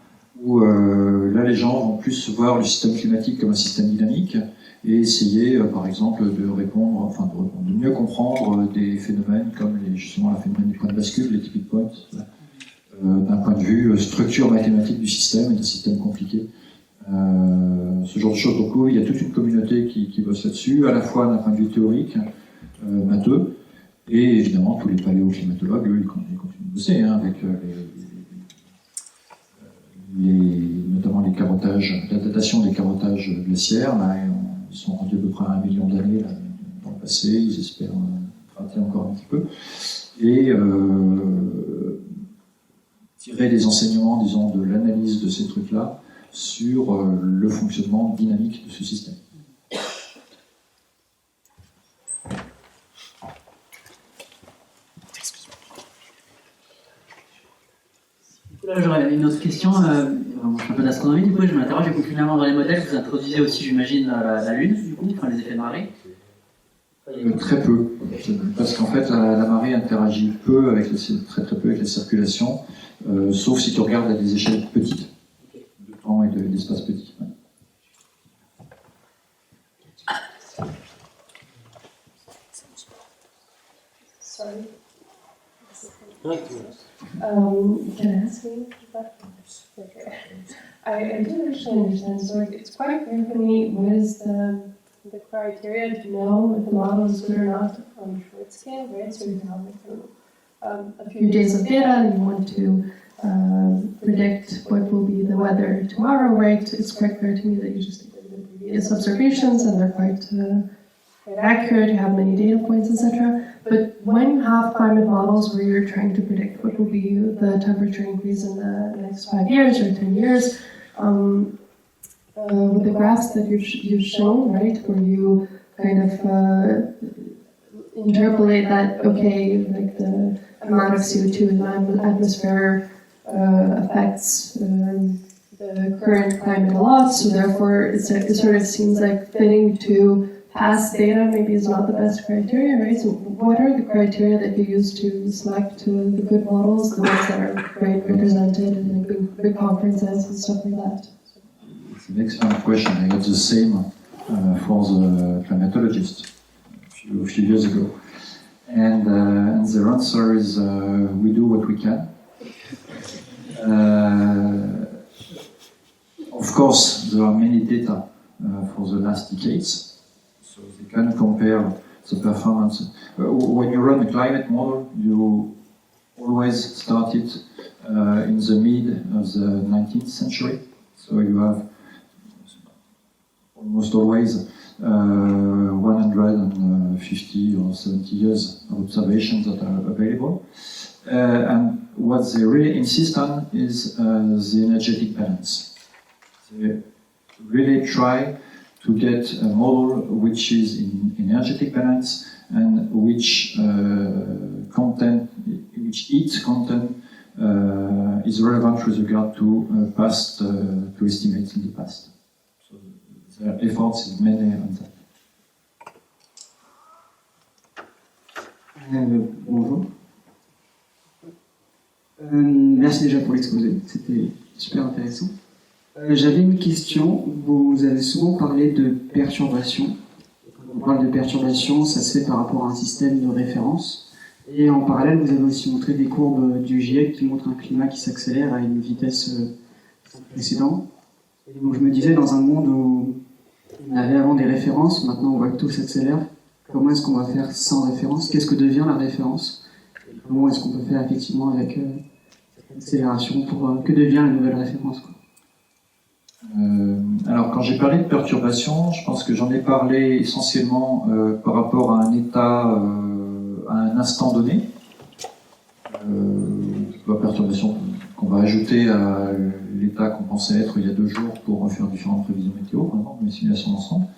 où là, les gens vont plus voir le système climatique comme un système dynamique et essayer, par exemple, de mieux comprendre des phénomènes comme justement le phénomène du point de bascule, les tipping points, d'un point de vue structure mathématique du système et d'un système compliqué. Ce genre de choses. Donc oui, il y a toute une communauté qui bosse là-dessus, à la fois d'un point de vue théorique, matheux, et évidemment tous les paléoclimatologues, eux, ils continuent de bosser avec notamment les carottages, la datation des carottages glaciaires. Là, ils sont rendus à peu près à 1 million d'années dans le passé, ils espèrent gratter encore un petit peu. Et tirer des enseignements, disons, de l'analyse de ces trucs-là sur le fonctionnement dynamique de ce système. Là, j'aurais une autre question. Je suis un peu d'astronomie, du coup, je m'interroge. Finalement, dans les modèles, vous introduisez aussi, j'imagine, la Lune, du coup, les effets de marée. Très peu, parce qu'en fait, la marée interagit peu avec très peu avec la circulation, sauf si tu regardes à des échelles petites, de temps et d'espace petit. Ouais. Sorry. Can I ask you that? Okay. I do actually understand. So it's quite clear for me what is the criteria to know if the model is good or not on a short scale, right? So you have like a few days of data and you want to predict what will be the weather tomorrow, right? It's quite clear to me that you just take the previous observations and they're quite accurate, you have many data points, etc. But when you have climate models where you're trying to predict what will be the temperature increase in the next 5 years or 10 years, with the graphs that you've shown, right, where you kind of interpolate that, okay, like the amount of CO2 in the atmosphere affects the current climate a lot, so therefore it sort of seems like fitting to past data maybe is not the best criteria, right? So what are the criteria that you use to select the good models, the ones that are great represented in big conferences and stuff like that? It's an excellent question. I got the same for the climatologist a few years ago. And the answer is we do what we can. Of course, there are many data for the last decades. So they can compare the performance. When you run a climate model, you always start it in the mid of the 19th century. So you have almost always 150 or 70 years of observations that are available. And what they really insist on is the energetic balance. They really try to get a model which is in energetic balance and which heat content is relevant with regard to past to estimates in the past. So their efforts is mainly on that. Bonjour. Merci déjà pour l'exposé, c'était super intéressant. J'avais une question. Vous avez souvent parlé de perturbation. Quand on parle de perturbation, ça se fait par rapport à un système de référence. Et en parallèle, vous avez aussi montré des courbes du GIEC qui montrent un climat qui s'accélère à une vitesse sans précédent. Et donc je me disais, dans un monde où on avait avant des références, maintenant on voit que tout s'accélère, comment est-ce qu'on va faire sans référence? Qu'est-ce que devient la référence? Et comment est-ce qu'on peut faire effectivement avec cette accélération pour que devient la nouvelle référence, quoi? Alors, quand j'ai parlé de perturbation, je pense que j'en ai parlé essentiellement par rapport à un état, à un instant donné. La perturbation qu'on va ajouter à l'état qu'on pensait être il y a 2 jours pour faire différentes prévisions météo, par exemple, une simulation d'ensemble.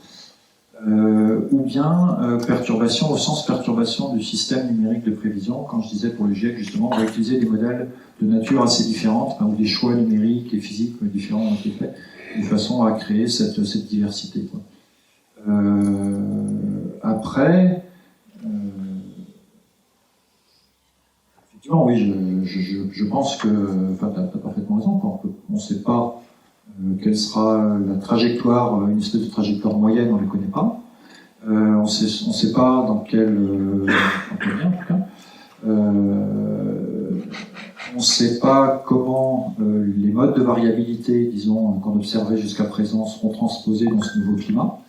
Ou bien perturbation au sens perturbation du système numérique de prévision. Quand je disais pour le GIEC, justement, on va utiliser des modèles de nature assez différentes, où des choix numériques et physiques différents ont été faits, de façon à créer cette diversité, quoi. Après, effectivement, oui, je pense que, enfin, tu as parfaitement raison, quoi. On ne sait pas quelle sera la trajectoire, une espèce de trajectoire moyenne, on ne les connaît pas. On ne sait pas dans quel... en tout cas. On ne sait pas comment les modes de variabilité, disons, qu'on observait jusqu'à présent, seront transposés dans ce nouveau climat.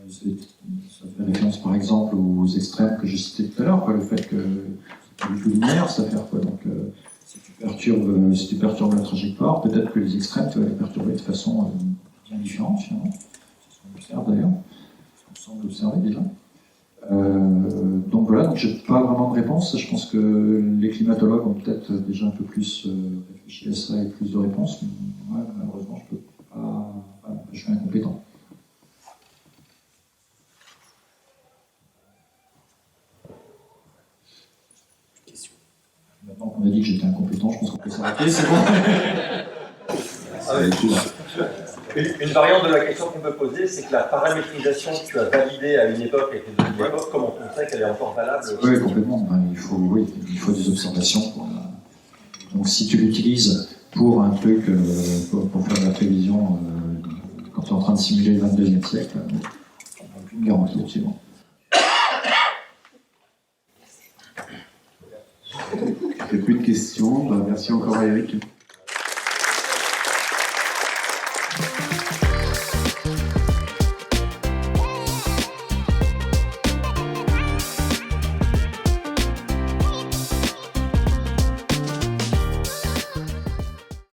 Ça fait référence, par exemple, aux extrêmes que je citais tout à l'heure, le fait que c'est pas du tout linéaire, cette affaire, quoi. Donc, si tu perturbes la trajectoire, peut-être que les extrêmes, tu vas les perturber de façon bien différente, finalement. C'est ce qu'on observe d'ailleurs, ce qu'on semble observer déjà. Donc voilà, donc j'ai pas vraiment de réponse. Je pense que les climatologues ont peut-être déjà un peu plus réfléchi à ça et plus de réponses. Mais ouais, malheureusement, je peux pas. Voilà, je suis incompétent. Maintenant qu'on a dit que j'étais incompétent, je pense qu'on peut s'arrêter. C'est bon. Une variante de la question qu'on peut poser, c'est que la paramétrisation que tu as validée à une époque avec les autres époques, comment on sait qu'elle est encore valable? Oui, complètement. Il faut des observations. Donc si tu l'utilises pour un truc, pour faire de la prévision, quand tu es en train de simuler le 22e siècle, tu n'as aucune garantie, absolument. questions. Merci encore à Eric.